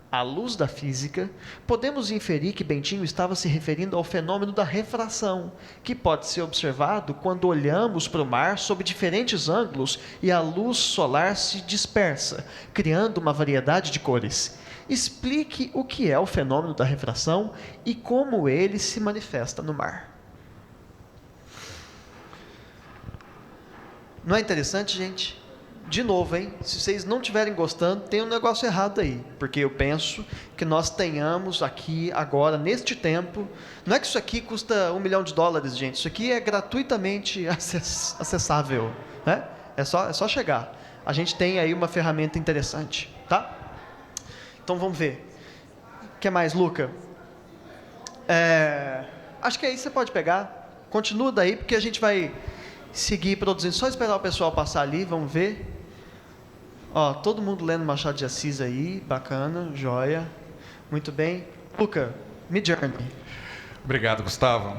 À luz da física, podemos inferir que Bentinho estava se referindo ao fenômeno da refração, que pode ser observado quando olhamos para o mar sob diferentes ângulos e a luz solar se dispersa, criando uma variedade de cores. Explique o que é o fenômeno da refração e como ele se manifesta no mar. Não é interessante, gente? De novo, hein? Se vocês não estiverem gostando, tem um negócio errado aí. Porque eu penso que nós tenhamos aqui, agora, neste tempo... Não é que isso aqui custa $1 milhão, gente. Isso aqui é gratuitamente acessável. Né? É só chegar. A gente tem aí uma ferramenta interessante. Tá? Então, vamos ver. O que mais, Luca? Acho que aí você pode pegar. Continua daí, porque a gente vai... seguir produzindo. Só esperar o pessoal passar ali, vamos ver. Ó, todo mundo lendo Machado de Assis aí, bacana, joia. Muito bem. Luca, Midjourney. Obrigado, Gustavo.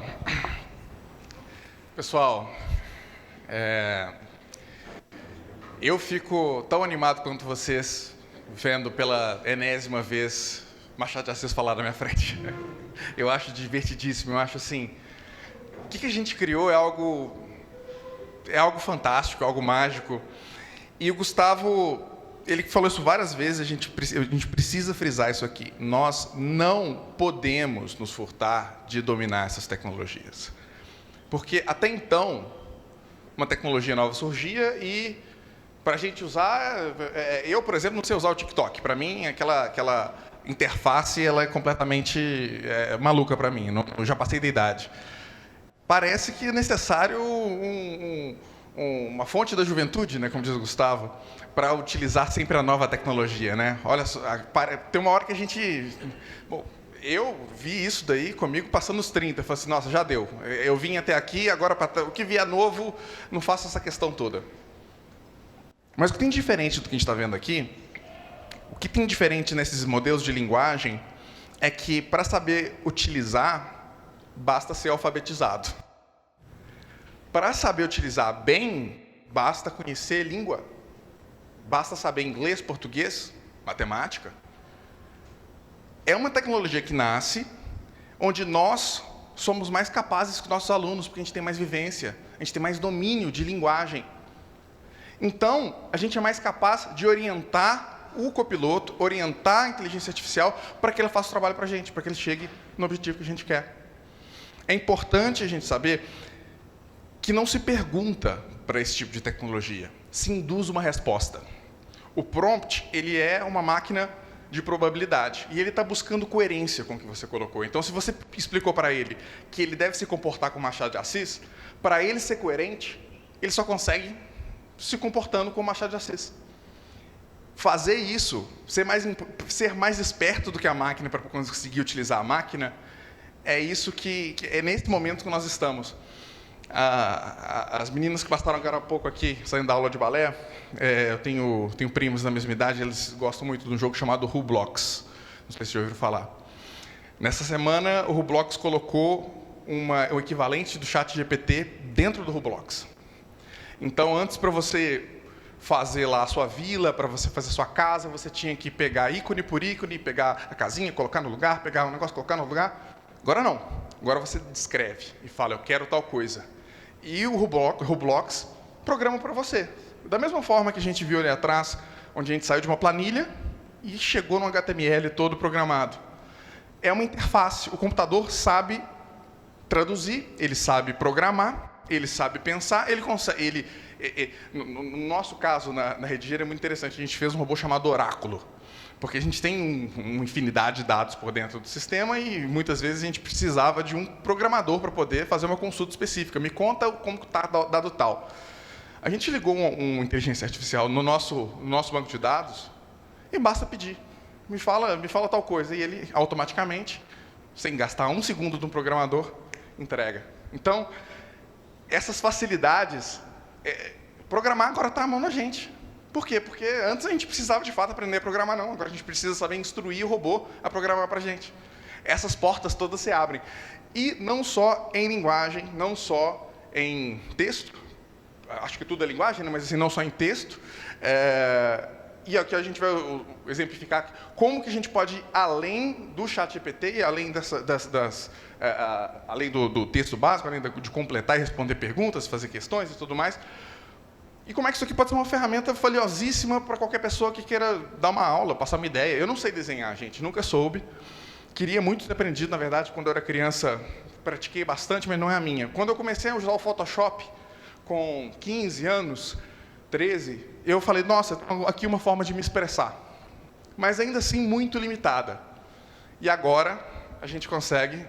Pessoal, eu fico tão animado quanto vocês vendo pela enésima vez Machado de Assis falar na minha frente. Eu acho divertidíssimo, eu acho assim, o que a gente criou é algo fantástico, algo mágico. E o Gustavo, ele falou isso várias vezes, a gente precisa frisar isso aqui. Nós não podemos nos furtar de dominar essas tecnologias. Porque até então, uma tecnologia nova surgia e, para a gente usar, eu, por exemplo, não sei usar o TikTok. Para mim, aquela interface ela é completamente maluca para mim, eu já passei da idade. Parece que é necessário uma fonte da juventude, né, como diz o Gustavo, para utilizar sempre a nova tecnologia, né? Olha só, tem uma hora que a gente... Bom, eu vi isso daí comigo passando os 30, eu falei assim, nossa, já deu. Eu vim até aqui, agora o que vier novo, não faço essa questão toda. Mas o que tem de diferente do que a gente está vendo aqui, o que tem diferente nesses modelos de linguagem é que, para saber utilizar, basta ser alfabetizado. Para saber utilizar bem, basta conhecer língua. Basta saber inglês, português, matemática. É uma tecnologia que nasce onde nós somos mais capazes que nossos alunos, porque a gente tem mais vivência, a gente tem mais domínio de linguagem. Então, a gente é mais capaz de orientar o copiloto, orientar a inteligência artificial para que ela faça o trabalho para a gente, para que ele chegue no objetivo que a gente quer. É importante a gente saber que não se pergunta para esse tipo de tecnologia, se induz uma resposta. O prompt, ele é uma máquina de probabilidade, e ele está buscando coerência com o que você colocou. Então, se você explicou para ele que ele deve se comportar com Machado de Assis, para ele ser coerente, ele só consegue se comportando como Machado de Assis. Fazer isso, ser mais esperto do que a máquina para conseguir utilizar a máquina, é isso que é nesse momento que nós estamos. As meninas que passaram agora há pouco aqui, saindo da aula de balé, eu tenho primos da mesma idade, eles gostam muito de um jogo chamado Roblox. Não sei se já ouviram falar. Nessa semana, o Roblox colocou o equivalente do ChatGPT dentro do Roblox. Então, antes, para você fazer lá a sua vila, para você fazer a sua casa, você tinha que pegar ícone por ícone, pegar a casinha, colocar no lugar, pegar um negócio, colocar no lugar. Agora não. Agora você descreve e fala, eu quero tal coisa. E o Roblox programa para você. Da mesma forma que a gente viu ali atrás, onde a gente saiu de uma planilha e chegou no HTML todo programado. É uma interface. O computador sabe traduzir, ele sabe programar, ele sabe pensar, ele consegue... no nosso caso, na Redigir, é muito interessante. A gente fez um robô chamado Oráculo. Porque a gente tem uma infinidade de dados por dentro do sistema e, muitas vezes, a gente precisava de um programador para poder fazer uma consulta específica. Me conta como está dado tal. A gente ligou uma inteligência artificial no nosso banco de dados e basta pedir. Me fala tal coisa. E ele, automaticamente, sem gastar um segundo de um programador, entrega. Então, essas facilidades, programar agora está à mão da gente. Por quê? Porque antes a gente precisava, de fato, aprender a programar, não. Agora a gente precisa saber instruir o robô a programar para a gente. Essas portas todas se abrem. E não só em linguagem, não só em texto. Acho que tudo é linguagem, né? Mas assim, não só em texto. E aqui a gente vai exemplificar como que a gente pode ir além do ChatGPT, além além do texto básico, além de completar e responder perguntas, fazer questões e tudo mais. E como é que isso aqui pode ser uma ferramenta valiosíssima para qualquer pessoa que queira dar uma aula, passar uma ideia. Eu não sei desenhar, gente, nunca soube. Queria muito ter aprendido, na verdade, quando eu era criança, pratiquei bastante, mas não é a minha. Quando eu comecei a usar o Photoshop, com 15 anos, 13, eu falei, nossa, aqui uma forma de me expressar. Mas ainda assim, muito limitada. E agora, a gente consegue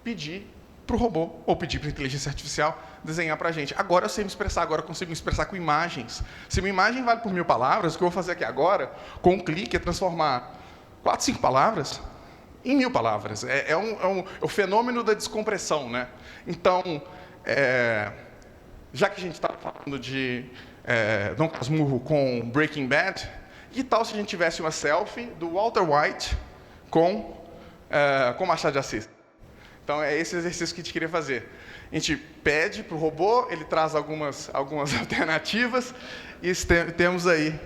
pedir para o robô, ou pedir para a inteligência artificial desenhar para a gente. Agora eu sei me expressar, agora eu consigo me expressar com imagens. Se uma imagem vale por 1000 palavras, o que eu vou fazer aqui agora, com um clique, é transformar 4, 5 palavras em 1000 palavras. É o fenômeno da descompressão, né? Então, já que a gente está falando de Dom Casmurro com Breaking Bad, que tal se a gente tivesse uma selfie do Walter White com Machado de Assis? Então, é esse exercício que a gente queria fazer. A gente pede para o robô, ele traz algumas alternativas, e temos aí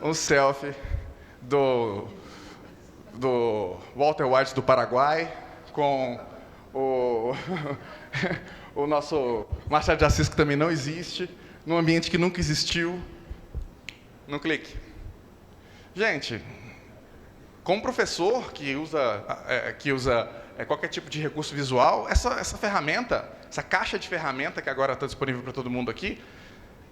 um selfie do Walter White do Paraguai com o nosso Machado de Assis, que também não existe, num ambiente que nunca existiu. No clique. Gente, como professor que usa qualquer tipo de recurso visual, essa ferramenta, essa caixa de ferramenta que agora está disponível para todo mundo aqui,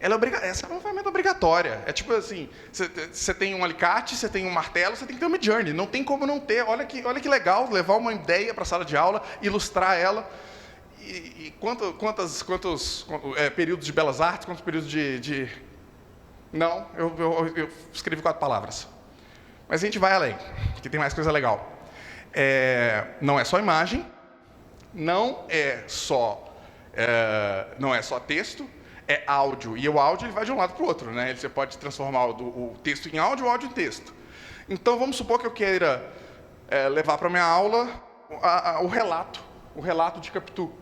essa é uma ferramenta obrigatória. É tipo assim, você tem um alicate, você tem um martelo, você tem que ter uma Midjourney. Não tem como não ter. Olha que legal levar uma ideia para a sala de aula, ilustrar ela. E quantos períodos de belas artes, quantos períodos de... Não, eu escrevi 4 palavras. Mas a gente vai além, que tem mais coisa legal. Não é só imagem, não é só texto, é áudio. E o áudio ele vai de um lado para o outro, né? Você pode transformar o texto em áudio, o áudio em texto. Então, vamos supor que eu queira levar para a minha aula o relato de Capitu.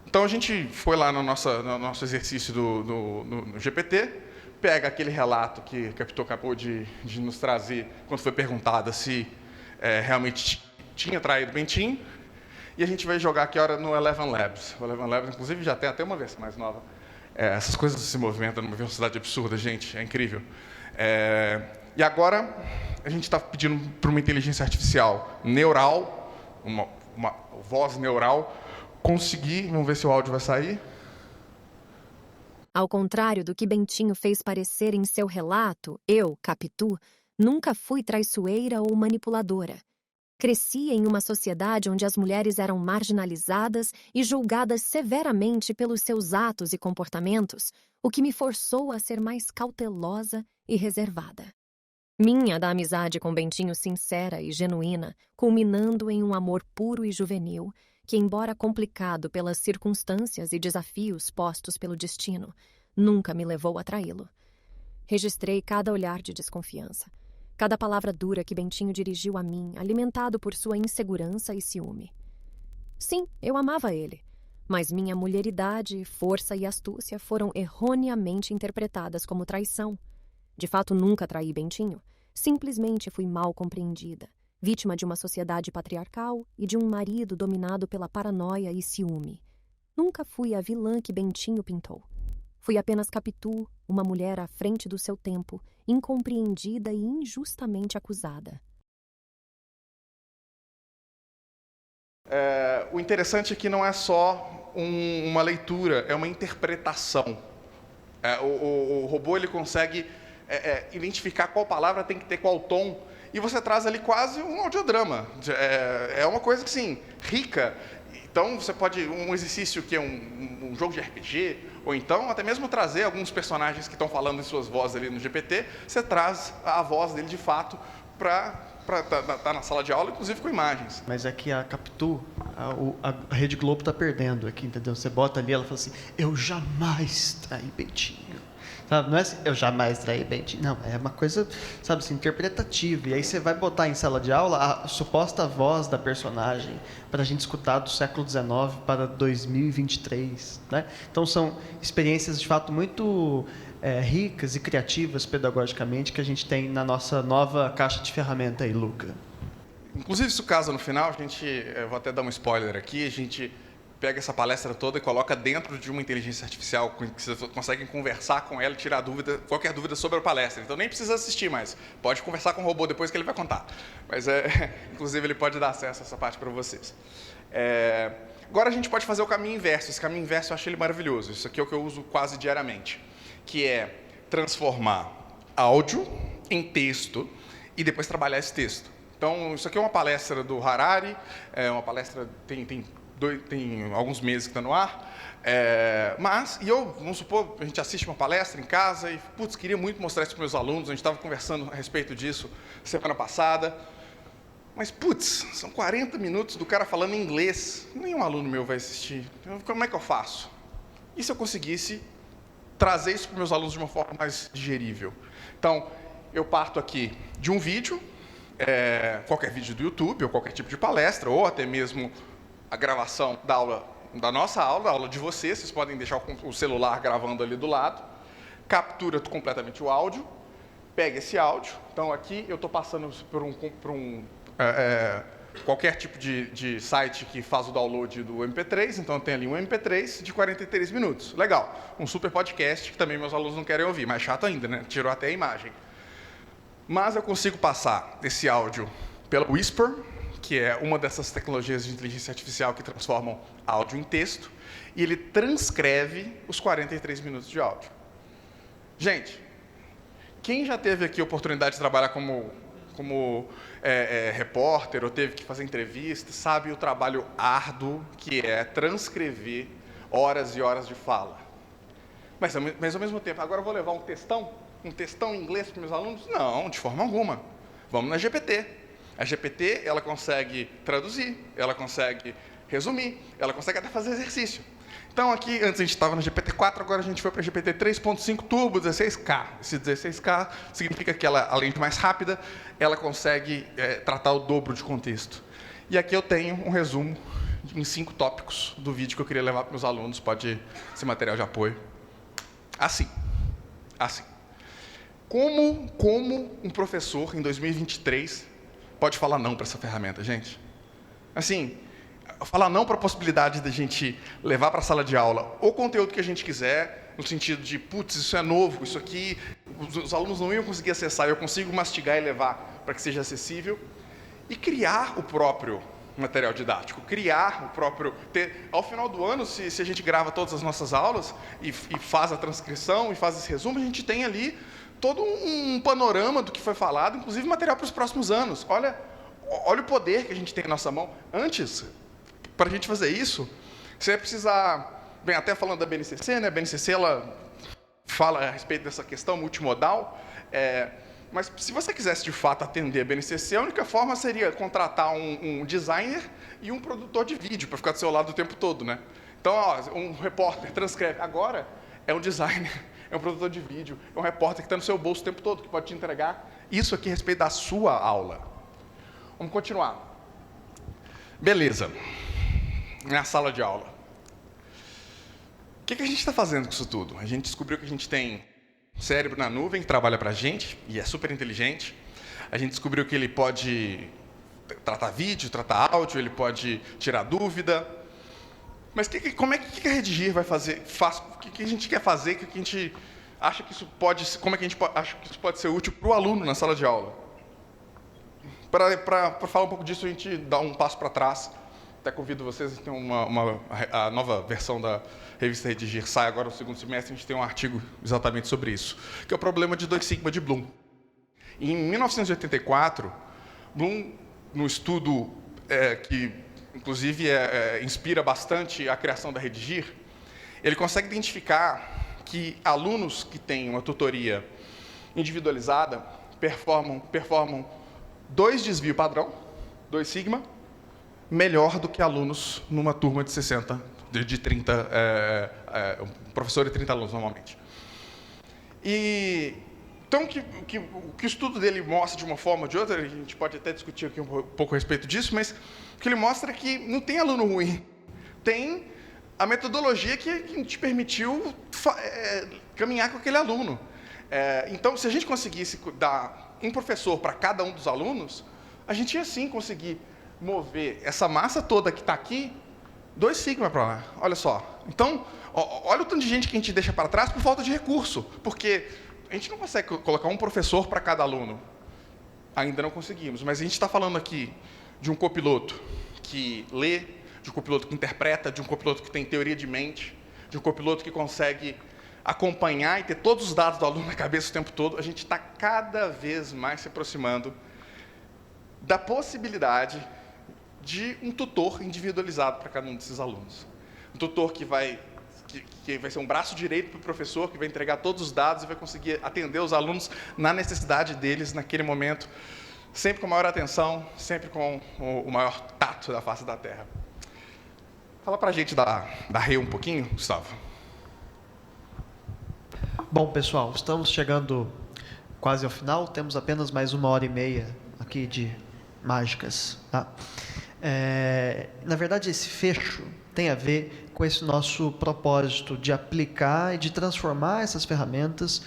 Então, a gente foi lá no nosso exercício no GPT, pega aquele relato que a Capitu acabou de nos trazer, quando foi perguntada se realmente tinha traído Bentinho, e a gente vai jogar aqui no Eleven Labs. O Eleven Labs, inclusive, já tem até uma versão mais nova. Essas coisas se movimentam numa velocidade absurda, gente, é incrível. E agora, a gente está pedindo para uma inteligência artificial neural, uma voz neural, conseguir, vamos ver se o áudio vai sair. Ao contrário do que Bentinho fez parecer em seu relato, eu, Capitu, nunca fui traiçoeira ou manipuladora. Cresci em uma sociedade onde as mulheres eram marginalizadas e julgadas severamente pelos seus atos e comportamentos, o que me forçou a ser mais cautelosa e reservada. Minha da amizade com Bentinho sincera e genuína, culminando em um amor puro e juvenil, que, embora complicado pelas circunstâncias e desafios postos pelo destino, nunca me levou a traí-lo. Registrei cada olhar de desconfiança, cada palavra dura que Bentinho dirigiu a mim, alimentado por sua insegurança e ciúme. Sim, eu amava ele, mas minha mulheridade, força e astúcia foram erroneamente interpretadas como traição. De fato, nunca traí Bentinho, simplesmente fui mal compreendida, vítima de uma sociedade patriarcal e de um marido dominado pela paranoia e ciúme. Nunca fui a vilã que Bentinho pintou. Fui apenas Capitu, uma mulher à frente do seu tempo, incompreendida e injustamente acusada. O interessante é que não é só uma leitura, é uma interpretação. O robô ele consegue identificar qual palavra tem que ter qual tom, e você traz ali quase um audiodrama. É uma coisa assim, rica. Então, você pode, um exercício que é um jogo de RPG, ou então até mesmo trazer alguns personagens que estão falando em suas vozes ali no GPT, você traz a voz dele de fato para estar na sala de aula, inclusive com imagens. Mas é que a Capitu, a Rede Globo está perdendo aqui, entendeu? Você bota ali, ela fala assim, eu jamais traí Bentinho. Sabe? Não é assim, eu jamais traí Bentinho. Não, é uma coisa, sabe assim, interpretativa. E aí você vai botar em sala de aula a suposta voz da personagem para a gente escutar do século XIX para 2023. Né? Então são experiências, de fato, muito ricas e criativas pedagogicamente que a gente tem na nossa nova caixa de ferramenta aí, Luca. Inclusive, isso casa no final, eu vou até dar um spoiler aqui, a gente pega essa palestra toda e coloca dentro de uma inteligência artificial que vocês conseguem conversar com ela e tirar qualquer dúvida sobre a palestra. Então, nem precisa assistir mais. Pode conversar com o robô depois que ele vai contar. Mas, inclusive, ele pode dar acesso a essa parte para vocês. Agora, a gente pode fazer o caminho inverso. Esse caminho inverso, eu acho ele maravilhoso. Isso aqui é o que eu uso quase diariamente, que é transformar áudio em texto e depois trabalhar esse texto. Então, isso aqui é uma palestra do Harari, uma palestra tem alguns meses que está no ar, vamos supor, a gente assiste uma palestra em casa e, queria muito mostrar isso para meus alunos, a gente estava conversando a respeito disso semana passada, mas, são 40 minutos do cara falando em inglês, nenhum aluno meu vai assistir, como é que eu faço? E se eu conseguisse trazer isso para os meus alunos de uma forma mais digerível. Então, eu parto aqui de um vídeo, qualquer vídeo do YouTube, ou qualquer tipo de palestra, ou até mesmo a gravação da aula, da nossa aula, a aula de vocês podem deixar o celular gravando ali do lado, captura completamente o áudio, pega esse áudio, então aqui eu estou passando por qualquer tipo de site que faz o download do MP3, então tem ali um MP3 de 43 minutos. Legal, um super podcast que também meus alunos não querem ouvir, mais chato ainda, né? Tirou até a imagem. Mas eu consigo passar esse áudio pela Whisper, que é uma dessas tecnologias de inteligência artificial que transformam áudio em texto, e ele transcreve os 43 minutos de áudio. Gente, quem já teve aqui a oportunidade de trabalhar como repórter ou teve que fazer entrevista, sabe o trabalho árduo que é transcrever horas e horas de fala. Mas ao mesmo tempo, agora eu vou levar um textão em inglês para os meus alunos? Não, de forma alguma. Vamos na GPT. A GPT, ela consegue traduzir, ela consegue resumir, ela consegue até fazer exercício. Então, aqui, antes a gente estava no GPT-4, agora a gente foi para GPT 3.5 Turbo 16K. Esse 16K significa que ela, além de mais rápida, ela consegue tratar o dobro de contexto. E aqui eu tenho um resumo em 5 tópicos do vídeo que eu queria levar para os meus alunos, pode ser material de apoio. Assim. Como um professor, em 2023, pode falar não para essa ferramenta, gente? Assim, falar não para a possibilidade de a gente levar para a sala de aula o conteúdo que a gente quiser, no sentido de, putz, isso é novo, isso aqui, os alunos não iam conseguir acessar, eu consigo mastigar e levar para que seja acessível, e criar o próprio material didático, criar o próprio... Ao final do ano, se a gente grava todas as nossas aulas e faz a transcrição e faz esse resumo, a gente tem ali todo um panorama do que foi falado, inclusive material para os próximos anos. Olha o poder que a gente tem na nossa mão. Antes, para a gente fazer isso, você vai precisar... Bem, até falando da BNCC, né? A BNCC, ela fala a respeito dessa questão multimodal, mas se você quisesse, de fato, atender a BNCC, a única forma seria contratar um designer e um produtor de vídeo para ficar do seu lado o tempo todo, né? Então, um repórter transcreve. Agora, é um designer, é um produtor de vídeo, é um repórter que está no seu bolso o tempo todo, que pode te entregar isso aqui a respeito da sua aula. Vamos continuar. Beleza. Na sala de aula. O que a gente está fazendo com isso tudo? A gente descobriu que a gente tem cérebro na nuvem que trabalha para a gente e é super inteligente. A gente descobriu que ele pode tratar vídeo, tratar áudio, ele pode tirar dúvida. Mas como é que a Redigir vai fazer? O que a gente quer fazer? Que a gente acha que isso pode? Como é que a gente acha que isso pode ser útil para o aluno na sala de aula? Para falar um pouco disso, a gente dá um passo para trás. Até convido vocês, tem a nova versão da revista Redigir, sai agora no segundo semestre, a gente tem um artigo exatamente sobre isso, que é o problema de 2 sigma de Bloom. Em 1984, Bloom, no estudo que, inclusive, inspira bastante a criação da Redigir, ele consegue identificar que alunos que têm uma tutoria individualizada performam 2 desvio padrão, 2 sigma, melhor do que alunos numa turma de 60, de 30, um professor e 30 alunos, normalmente. Então, o que o estudo dele mostra de uma forma ou de outra, a gente pode até discutir aqui um pouco a respeito disso, mas o que ele mostra é que não tem aluno ruim, tem a metodologia que te permitiu caminhar com aquele aluno. Então, se a gente conseguisse dar um professor para cada um dos alunos, a gente ia sim conseguir mover essa massa toda que está aqui, 2 sigma para lá. Olha só. Então, olha o tanto de gente que a gente deixa para trás por falta de recurso, porque a gente não consegue colocar um professor para cada aluno. Ainda não conseguimos, mas a gente está falando aqui de um copiloto que lê, de um copiloto que interpreta, de um copiloto que tem teoria de mente, de um copiloto que consegue acompanhar e ter todos os dados do aluno na cabeça o tempo todo. A gente está cada vez mais se aproximando da possibilidade de um tutor individualizado para cada um desses alunos. Um tutor que vai ser um braço direito para o professor, que vai entregar todos os dados e vai conseguir atender os alunos na necessidade deles naquele momento, sempre com maior atenção, sempre com o maior tato da face da Terra. Fala para a gente da RE um pouquinho, Gustavo. Bom, pessoal, estamos chegando quase ao final, temos apenas mais 1h30 aqui de mágicas. Tá? Na verdade, esse fecho tem a ver com esse nosso propósito de aplicar e de transformar essas ferramentas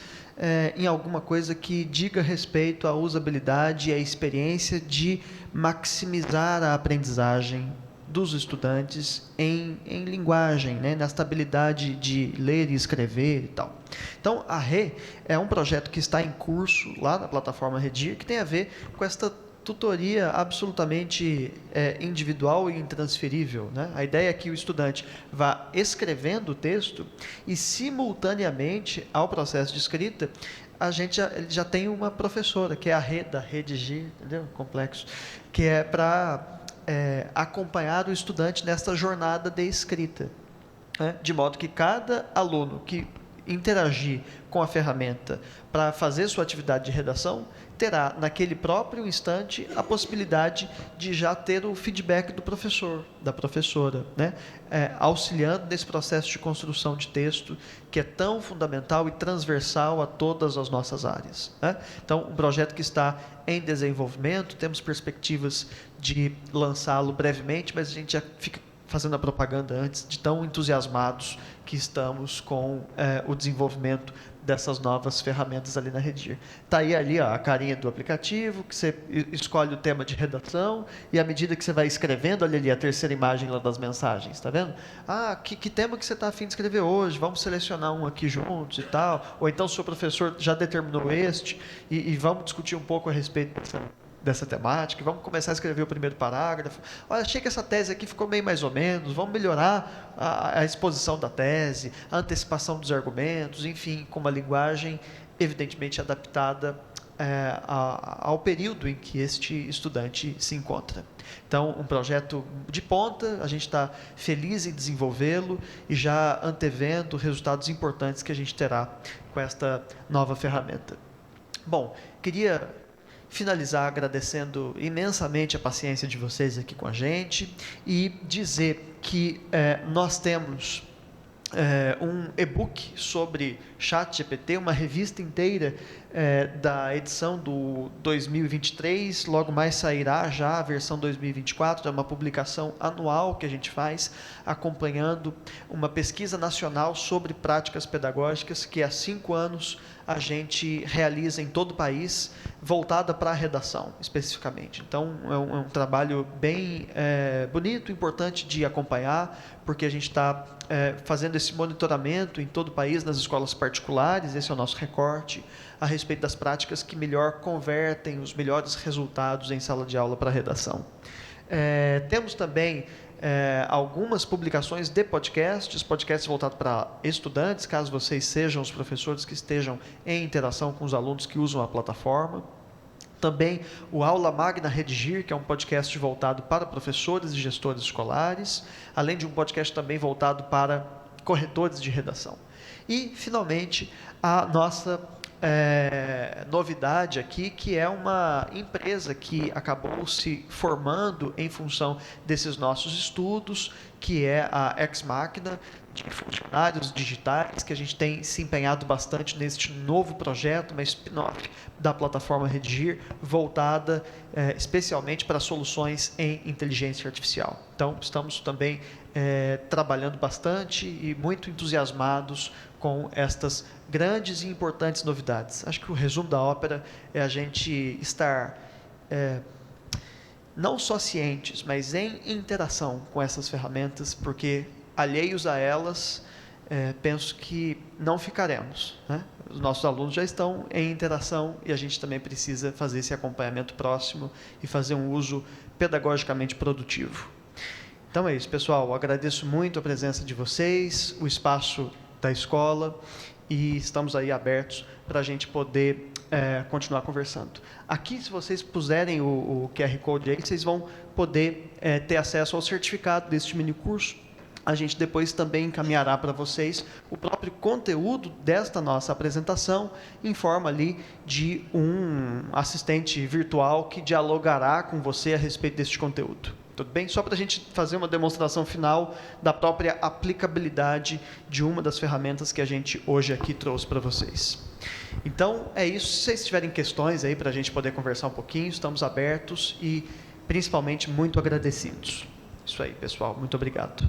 em alguma coisa que diga respeito à usabilidade e à experiência de maximizar a aprendizagem dos estudantes em linguagem, né, nessa habilidade de ler e escrever e tal. Então, a Rê é um projeto que está em curso lá na plataforma Redir, que tem a ver com esta tutoria absolutamente individual e intransferível, né? A ideia é que o estudante vá escrevendo o texto e, simultaneamente ao processo de escrita, a gente já tem uma professora, que é a Rê, da Redigir, entendeu? Complexo, que é para acompanhar o estudante nesta jornada de escrita, né? De modo que cada aluno que interagir com a ferramenta para fazer sua atividade de redação terá, naquele próprio instante, a possibilidade de já ter o feedback do professor, da professora, né? Auxiliando nesse processo de construção de texto que é tão fundamental e transversal a todas as nossas áreas, né? Então, um projeto que está em desenvolvimento, temos perspectivas de lançá-lo brevemente, mas a gente já fica fazendo a propaganda antes, de tão entusiasmados que estamos com o desenvolvimento dessas novas ferramentas ali na Redir. Está aí ali a carinha do aplicativo, que você escolhe o tema de redação, e à medida que você vai escrevendo, olha ali a terceira imagem lá das mensagens, está vendo? Que tema que você está a fim de escrever hoje? Vamos selecionar um aqui juntos e tal. Ou então o seu professor já determinou este, e vamos discutir um pouco a respeito dessa temática, vamos começar a escrever o primeiro parágrafo. Olha, achei que essa tese aqui ficou meio mais ou menos, vamos melhorar a exposição da tese, a antecipação dos argumentos, enfim, com uma linguagem evidentemente adaptada ao período em que este estudante se encontra. Então, um projeto de ponta, a gente está feliz em desenvolvê-lo e já antevendo resultados importantes que a gente terá com esta nova ferramenta. Bom, queria finalizar agradecendo imensamente a paciência de vocês aqui com a gente e dizer que nós temos um e-book sobre ChatGPT, uma revista inteira da edição do 2023, logo mais sairá já a versão 2024, é uma publicação anual que a gente faz, acompanhando uma pesquisa nacional sobre práticas pedagógicas que há 5 anos a gente realiza em todo o país, voltada para a redação, especificamente. Então, é um trabalho bem bonito, importante de acompanhar, porque a gente está fazendo esse monitoramento em todo o país, nas escolas particulares, esse é o nosso recorte, a respeito das práticas que melhor convertem os melhores resultados em sala de aula para a redação. Temos também algumas publicações de podcasts voltados para estudantes, caso vocês sejam os professores que estejam em interação com os alunos que usam a plataforma. Também o Aula Magna Redigir, que é um podcast voltado para professores e gestores escolares, além de um podcast também voltado para corretores de redação. E, finalmente, a nossa novidade aqui, que é uma empresa que acabou se formando em função desses nossos estudos, que é a Ex Machina, de funcionários digitais, que a gente tem se empenhado bastante neste novo projeto, uma spin-off da plataforma Redigir, voltada especialmente para soluções em inteligência artificial. Então, estamos também trabalhando bastante e muito entusiasmados com estas grandes e importantes novidades. Acho que o resumo da ópera é a gente estar não só cientes, mas em interação com essas ferramentas, porque alheios a elas, penso que não ficaremos, né? Os nossos alunos já estão em interação e a gente também precisa fazer esse acompanhamento próximo e fazer um uso pedagogicamente produtivo. Então é isso, pessoal. Eu agradeço muito a presença de vocês, o espaço da escola, e estamos aí abertos para a gente poder continuar conversando. Aqui, se vocês puserem o QR Code aí, vocês vão poder ter acesso ao certificado deste mini curso. A gente depois também encaminhará para vocês o próprio conteúdo desta nossa apresentação em forma ali de um assistente virtual que dialogará com você a respeito deste conteúdo. Tudo bem? Só para a gente fazer uma demonstração final da própria aplicabilidade de uma das ferramentas que a gente hoje aqui trouxe para vocês. Então, é isso. Se vocês tiverem questões aí para a gente poder conversar um pouquinho, estamos abertos e, principalmente, muito agradecidos. Isso aí, pessoal. Muito obrigado.